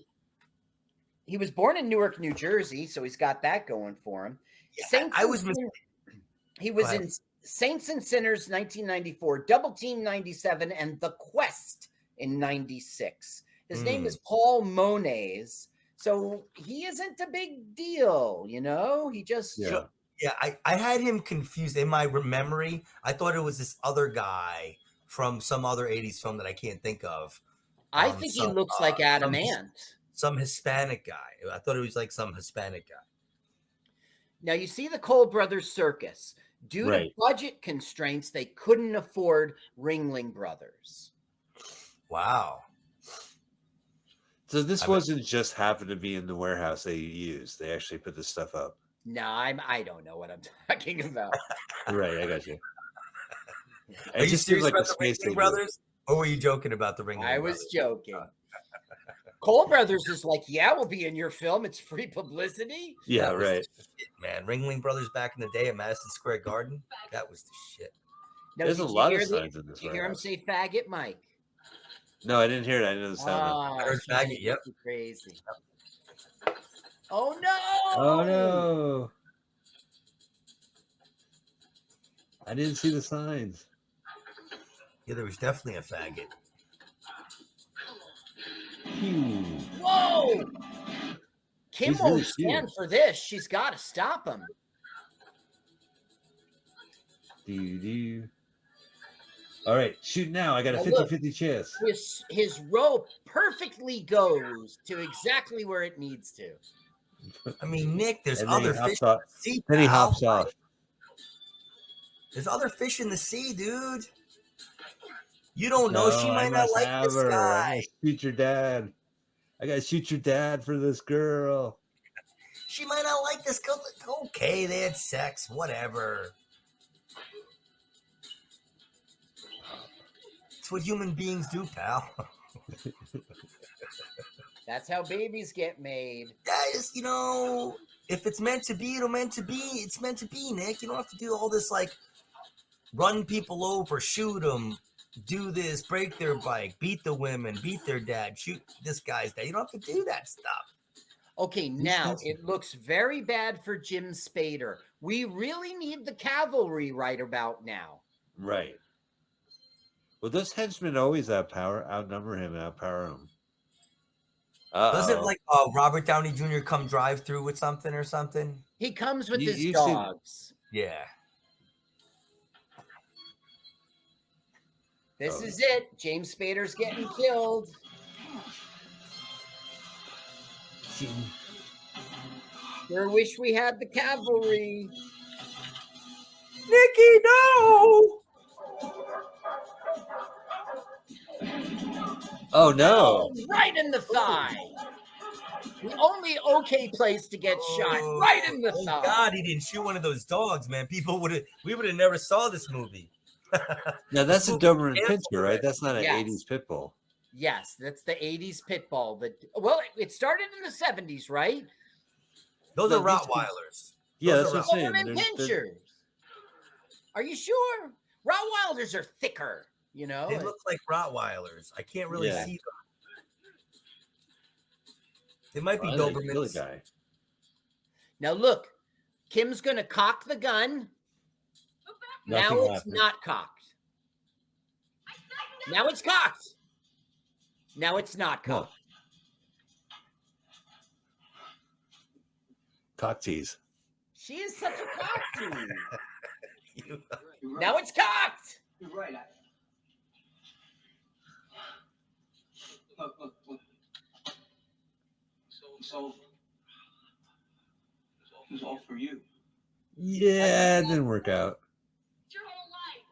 he was born in Newark, New Jersey, so he's got that going for him. Yeah, I was he was Go ahead. in Saints and Sinners 1994, Double Team 97, and The Quest in 96. His name is Paul Moniz. So he isn't a big deal, you know? He just Yeah. Yeah, I had him confused in my memory. I thought it was this other guy from some other 80s film that I can't think of. I think he looks like Adam Ant. Some Hispanic guy. I thought it was like some Hispanic guy. Now you see the Cole Brothers Circus. Due Right. to budget constraints, they couldn't afford Ringling Brothers. Wow. So this wasn't just happened to be in the warehouse they used. They actually put this stuff up. No, I don't know what I'm talking about. Right, I got you. Are It you just seems serious like a about the space Ringling thing. Brothers? Or were you joking about the Ringling I Brothers? was joking. Cole Brothers is like, yeah, we'll be in your film. It's free publicity. Yeah, That was right. the shit, man. Ringling Brothers back in the day at Madison Square Garden. That was the shit. Now, There's a did you lot hear of the- signs in this Did you hear him warehouse. say faggot, Mike? No, I didn't hear it. I didn't know the sound. I heard trying to faggot, get yep. you crazy. Oh no! Oh no! I didn't see the signs. Yeah, there was definitely a faggot. Whoa! Kim He's won't really stand cute. for this. She's got to stop him. Do. All right, shoot now. I got a Now look. 50-50 chance. His rope perfectly goes to exactly where it needs to. I mean, Nick, there's And then he other hops fish off. in the sea. Then he pal. hops off. There's other fish in the sea, dude. You don't know. She No, I might not must like have this her. guy. I'm gonna shoot your dad. I gotta shoot your dad for this girl. She might not like this girl. Okay, they had sex. Whatever. It's what human beings do, pal. That's how babies get made. Guys, you know, if it's meant to be, it'll meant to be. It's meant to be, Nick. You don't have to do all this, like, run people over, shoot them, do this, break their bike, beat the women, beat their dad, shoot this guy's dad. You don't have to do that stuff. Okay, now it looks very bad for Jim Spader. We really need the cavalry right about now. Right. Well, those henchmen always outnumber him and outpower him. Doesn't like Robert Downey Jr. come drive through with something or something? He comes with You- his you've seen- dogs. Yeah. This is it. James Spader's getting killed. Sure wish we had the cavalry. Nikki, no! Oh no! Right in the thigh. The only okay place to get shot. Right in the Thank thigh. God he didn't shoot one of those dogs, man. We would have never saw this movie. Now that's a Doberman Cancel Pinscher, right? it. That's not an Yes. 80s pit bull. Yes, that's the 80s pit bull. Well, it started in the 70s, right? Those No, are these- Rottweilers. Yeah, Those that's are what I'm saying. Doberman pinchers. Are you sure? Rottweilers are thicker, you know? They look like Rottweilers. I can't really Yeah. see them. They might be Oh, I like the Dobermans. guy. Now look, Kim's going to cock the gun. Now Nothing it's happened. not cocked. Now it's cocked. Now it's not No. cocked. Cock tease. She is such a cock tease. You- You're right. Now it's cocked. You're right. Look. It's all for you. Yeah, it didn't work out. It's your whole life.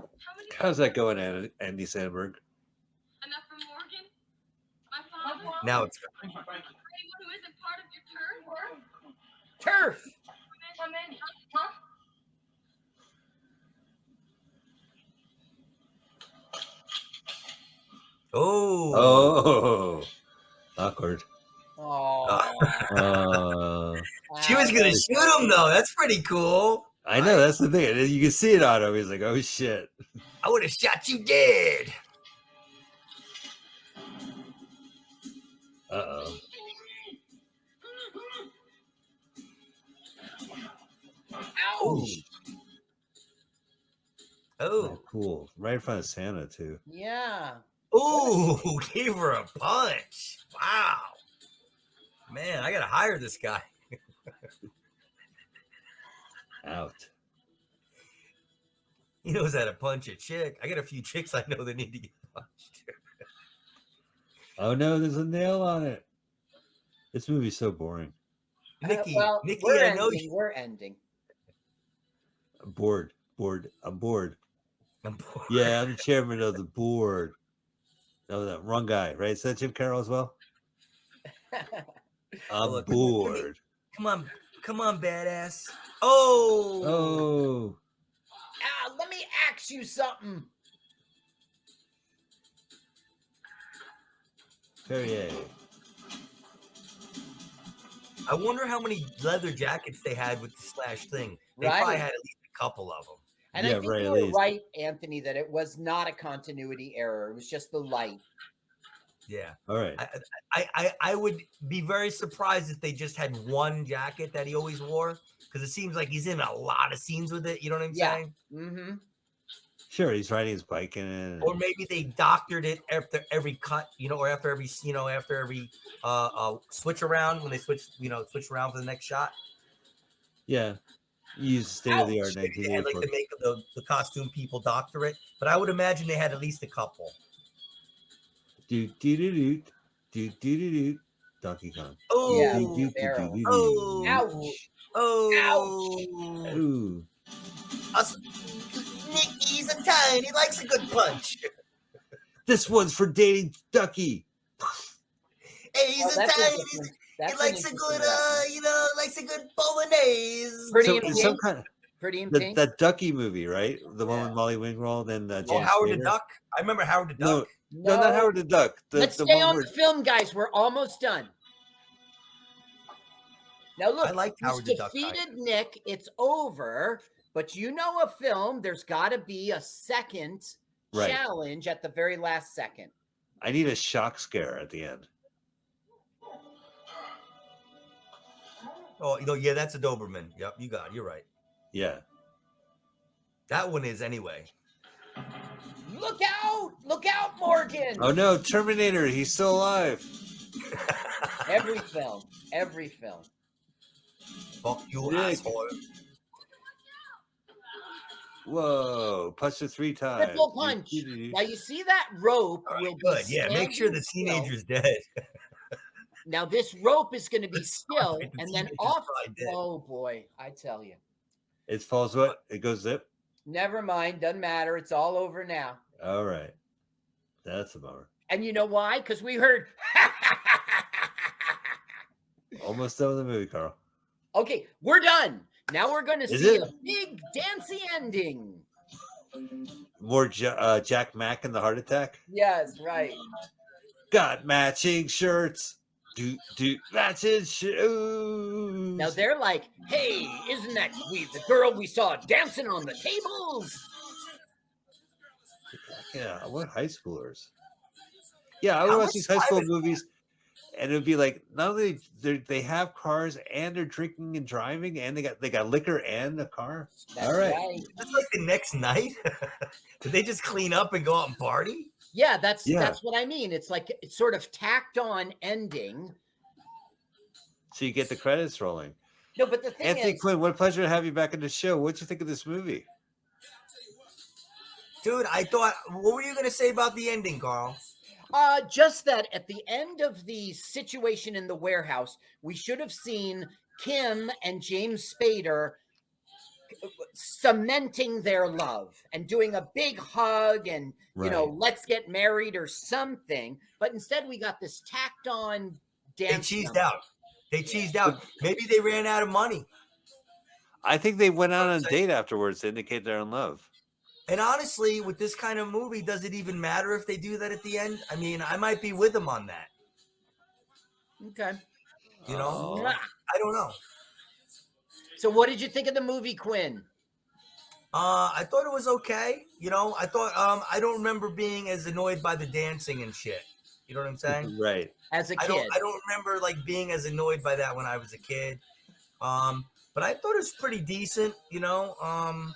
How many How's that going, Andy Sandberg? enough for Morgan? My father? Now it's Anyone who isn't part of your turf? Turf. Come in. Huh? oh. Awkward. Oh. She was gonna shoot him though. That's pretty cool. I know, that's the thing. You can see it on him. He's like, oh shit. I would have shot you dead. Uh-oh. Ouch. Oh. Cool. Right in front of Santa, too. Yeah. Ooh, gave her a punch. Wow. Man, I gotta hire this guy. Out. He knows how to punch a chick. I got a few chicks I know that need to get punched. Oh no, there's a nail on it. This movie's so boring. Nikki, Well, Nikki, we're I know ending. you. We're ending. I'm bored. I'm bored. I'm bored. Yeah, I'm the chairman of the board. No, that wrong guy, right? Is that Jim Carroll as well? I'm Look, bored. Come on, badass. Oh. Oh. Let me ask you something. Perrier. I wonder how many leather jackets they had with the slash thing. They Right. probably had at least a couple of them. And Yeah, I think right, you at were least. right, Anthony, that it was not a continuity error. It was just the light. Yeah. All right. I would be very surprised if they just had one jacket that he always wore, because it seems like he's in a lot of scenes with it. You know what I'm Yeah. saying? Mm-hmm. Sure, he's riding his bike in it. Or maybe they doctored it after every cut, or after every switch around, when they switch around for the next shot. Yeah. Use state of the art Maybe they had like 1984. the costume people doctor it, but I would imagine they had at least a couple. Do do do do do do do do. Donkey Kong. Oh, Yeah, Do, do, do, barrel. do, do, do. oh, Ouch. oh, Ooh. Nicky's a tiny. He likes a good punch. This one's for dating Ducky. Hey, he's Oh, a that's tiny. interesting. He That's an likes a interesting good, reference. likes a good bolognese. Pretty So in it's some Pink. kind of Pretty in that, Pink. that Ducky movie, right? The one Yeah. with Molly Ringwald and Oh, James Howard the Spader? Duck. I remember Howard the No, Duck. no, not Howard the Duck. Let's The stay one on where the film, guys. We're almost done. Now look, I like he's Howard the Duck. defeated Nick. It's over. But you know a film, there's got to be a second Right. challenge at the very last second. I need a shock scare at the end. Oh, yeah, that's a Doberman. Yep, you got it. You're right. Yeah. That one is anyway. Look out! Look out, Morgan! Oh no, Terminator, he's still alive. Every film. Every film. Fuck you, Nick. asshole. Whoa, punch it 3 times. Triple punch. Now you see that rope All right, will be good. Yeah, make sure the standing still. teenager's dead. Now this rope is going to be still, right, the and then teenager's off. probably dead. Oh boy, I tell you. It falls what? It goes zip? Never mind, doesn't matter. It's all over now. All right. That's a bummer. And you know why? Because we heard. Almost done with the movie, Carl. Okay, we're done. Now we're going to Is see it? a big dancey ending. More Jack Mack and the heart attack. Yes, right. Got matching shirts. Do matching shoes. Now they're like, hey, isn't that sweet? The girl we saw dancing on the tables. Yeah, what high schoolers? Yeah, I would How watch much these high school time is- movies And it would be like not only they have cars and they're drinking and driving and they got liquor and a car. That's All right. right. It's like the next night. Did they just clean up and go out and party? Yeah, that's Yeah. what I mean. It's like it's sort of tacked on ending. So you get the credits rolling. No, but the thing Anthony is, Quinn, what a pleasure to have you back on the show. What'd you think of this movie? Dude, I thought, what were you going to say about the ending, Carl? just that at the end of the situation in the warehouse, we should have seen Kim and James Spader cementing their love and doing a big hug and let's get married or something. But instead, we got this tacked on dance. They cheesed out. They cheesed out. Maybe they ran out of money. I think they went out on a date afterwards to indicate they're in love. And honestly, with this kind of movie, does it even matter if they do that at the end? I mean, I might be with them on that. Okay. You know, Oh. I don't know. So, what did you think of the movie, Quinn? I thought it was okay. You know, I thought I don't remember being as annoyed by the dancing and shit. You know what I'm saying? Right. As a kid, I don't remember like being as annoyed by that when I was a kid. But I thought it was pretty decent. I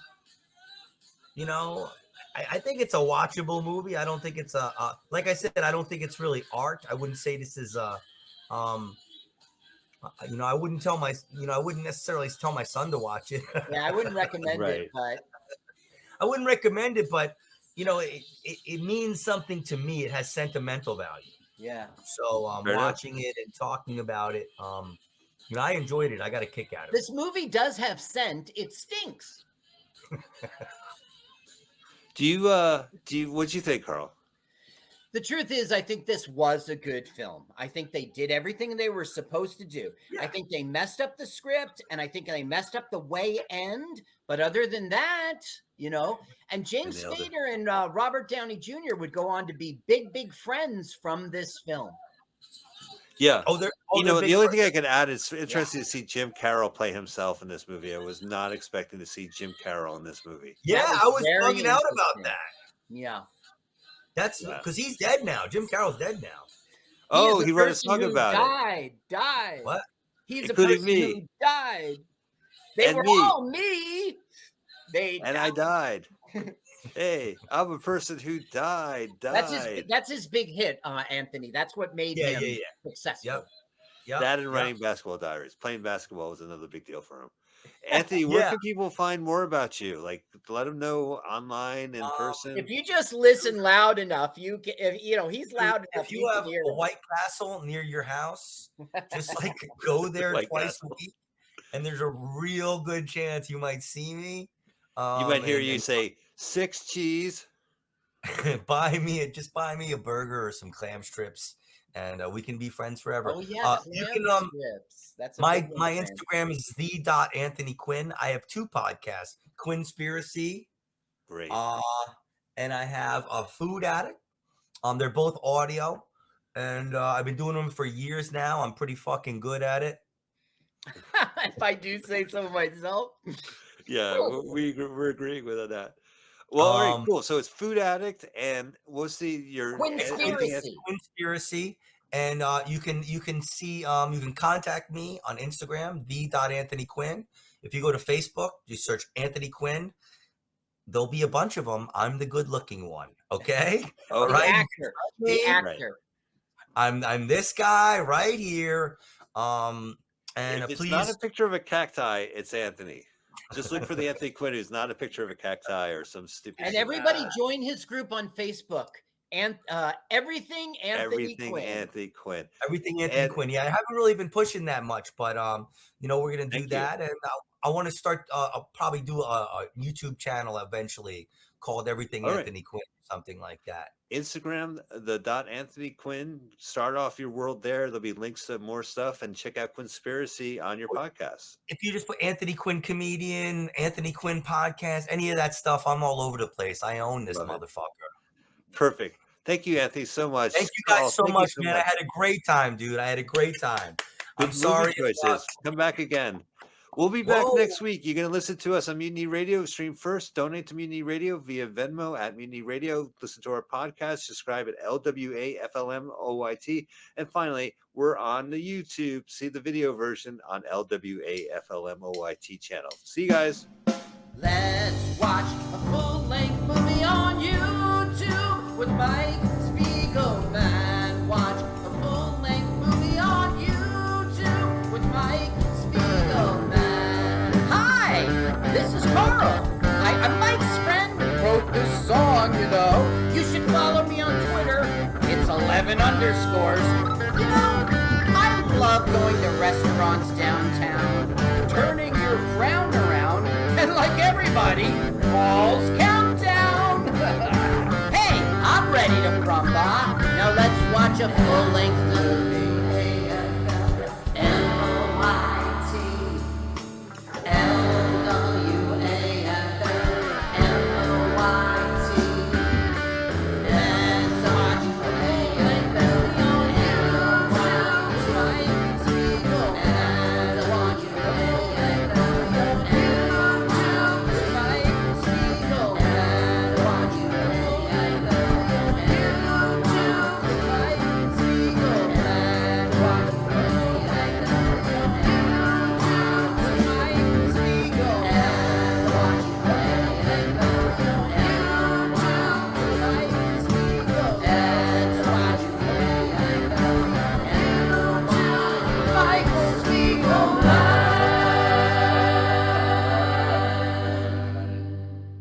think it's a watchable movie. I don't think it's like I said, I don't think it's really art. I wouldn't say this is I wouldn't tell I wouldn't necessarily tell my son to watch it. yeah, I wouldn't recommend it, but I wouldn't recommend it, but it means something to me. It has sentimental value. yeah. So Fair enough. watching it and talking about it, I enjoyed it. I got a kick out of it. This movie does have scent. It stinks. What'd you think, Carl? The truth is, I think this was a good film. I think they did everything they were supposed to do. Yeah. I think they messed up the script, and I think they messed up the way end. But other than that, and James Nailed it. Spader and Robert Downey Jr. would go on to be big, big friends from this film. Yeah. Oh, they're the big only friends. thing I can add is interesting to see Jim Carroll play himself in this movie. I was not expecting to see Jim Carroll in this movie. Yeah, That I was was very bugging out interesting. about that. Yeah. That's because he's dead now. Jim Carroll's dead now. Oh, is he a wrote a person song who about it. Died. What? He's Including a person me. who died. They And were me. all me. And I died. Hey, I'm a person who died. That's his big hit, Anthony. That's what made him successful. Yep. That and writing basketball diaries. Playing basketball was another big deal for him. Anthony, where can people find more about you? Like, let them know online, in person. If you just listen loud enough, you can. He's loud enough. If you have can hear a him. White Castle near your house, just like go there White twice Castle. a week, and there's a real good chance you might see me. You might hear you say 6 cheese. buy me a burger or some clam strips, and we can be friends forever. Oh yeah, you clam can strips. That's a my big one, my man. Instagram is @Anthony_Quinn. I have 2 podcasts, Quinspiracy, Great. and I have a Food Addict. They're both audio, and I've been doing them for years now. I'm pretty fucking good at it. If I do say so myself. Yeah, we're agreeing with that. Well, all right, cool. So it's Food Addict, and what's your Quinspiracy. And you can see you can contact me on Instagram, @Anthony_Quinn. If you go to Facebook, you search Anthony Quinn. There'll be a bunch of them. I'm the good-looking one. Okay, Oh, The right. actor. The actor. I'm this guy right here. And If it's please, not a picture of a cacti, it's Anthony. Just look for the Anthony Quinn who's not a picture of a cacti or some stupid. And shit. everybody join his group on Facebook. And everything Anthony Everything Quinn. Anthony Quinn. everything Anthony Quinn. Yeah, I haven't really been pushing that much, but we're gonna do Thank you. that, and I want to start. I'll probably do a YouTube channel eventually called Everything All right. Anthony Quinn, something like that. Instagram, the @Anthony Quinn. Start off your world there. There'll be links to more stuff, and check out Quinspiracy on your podcast. If you just put Anthony Quinn comedian, Anthony Quinn podcast, any of that stuff, I'm all over the place. I own this Love it. motherfucker. Perfect. Thank you, Anthony, so much. Thank you guys Carl, so thank you much, so man. I had a great time, dude. I had a great time. Good I'm sorry. movie choices. Come back again. We'll be back Whoa. next week. You're going to listen to us on Mutiny Radio. Stream first. Donate to Mutiny Radio via Venmo at Mutiny Radio. Listen to our podcast. Subscribe at LWAFLMOYT. And finally, we're on the YouTube. See the video version on LWAFLMOYT channel. See you guys. Let's watch a full-length movie on YouTube with Mike Spiegelman. Watch a full-length movie on YouTube with Mike Spiegelman. Hi, this is Carl. I'm Mike's friend who wrote this song, you know. You should follow me on Twitter. It's 11 underscores. You know, I love going to restaurants downtown, turning your frown around, and like everybody, Paul's Countdown. Hey, I'm ready to brumba. Now let's watch a full-length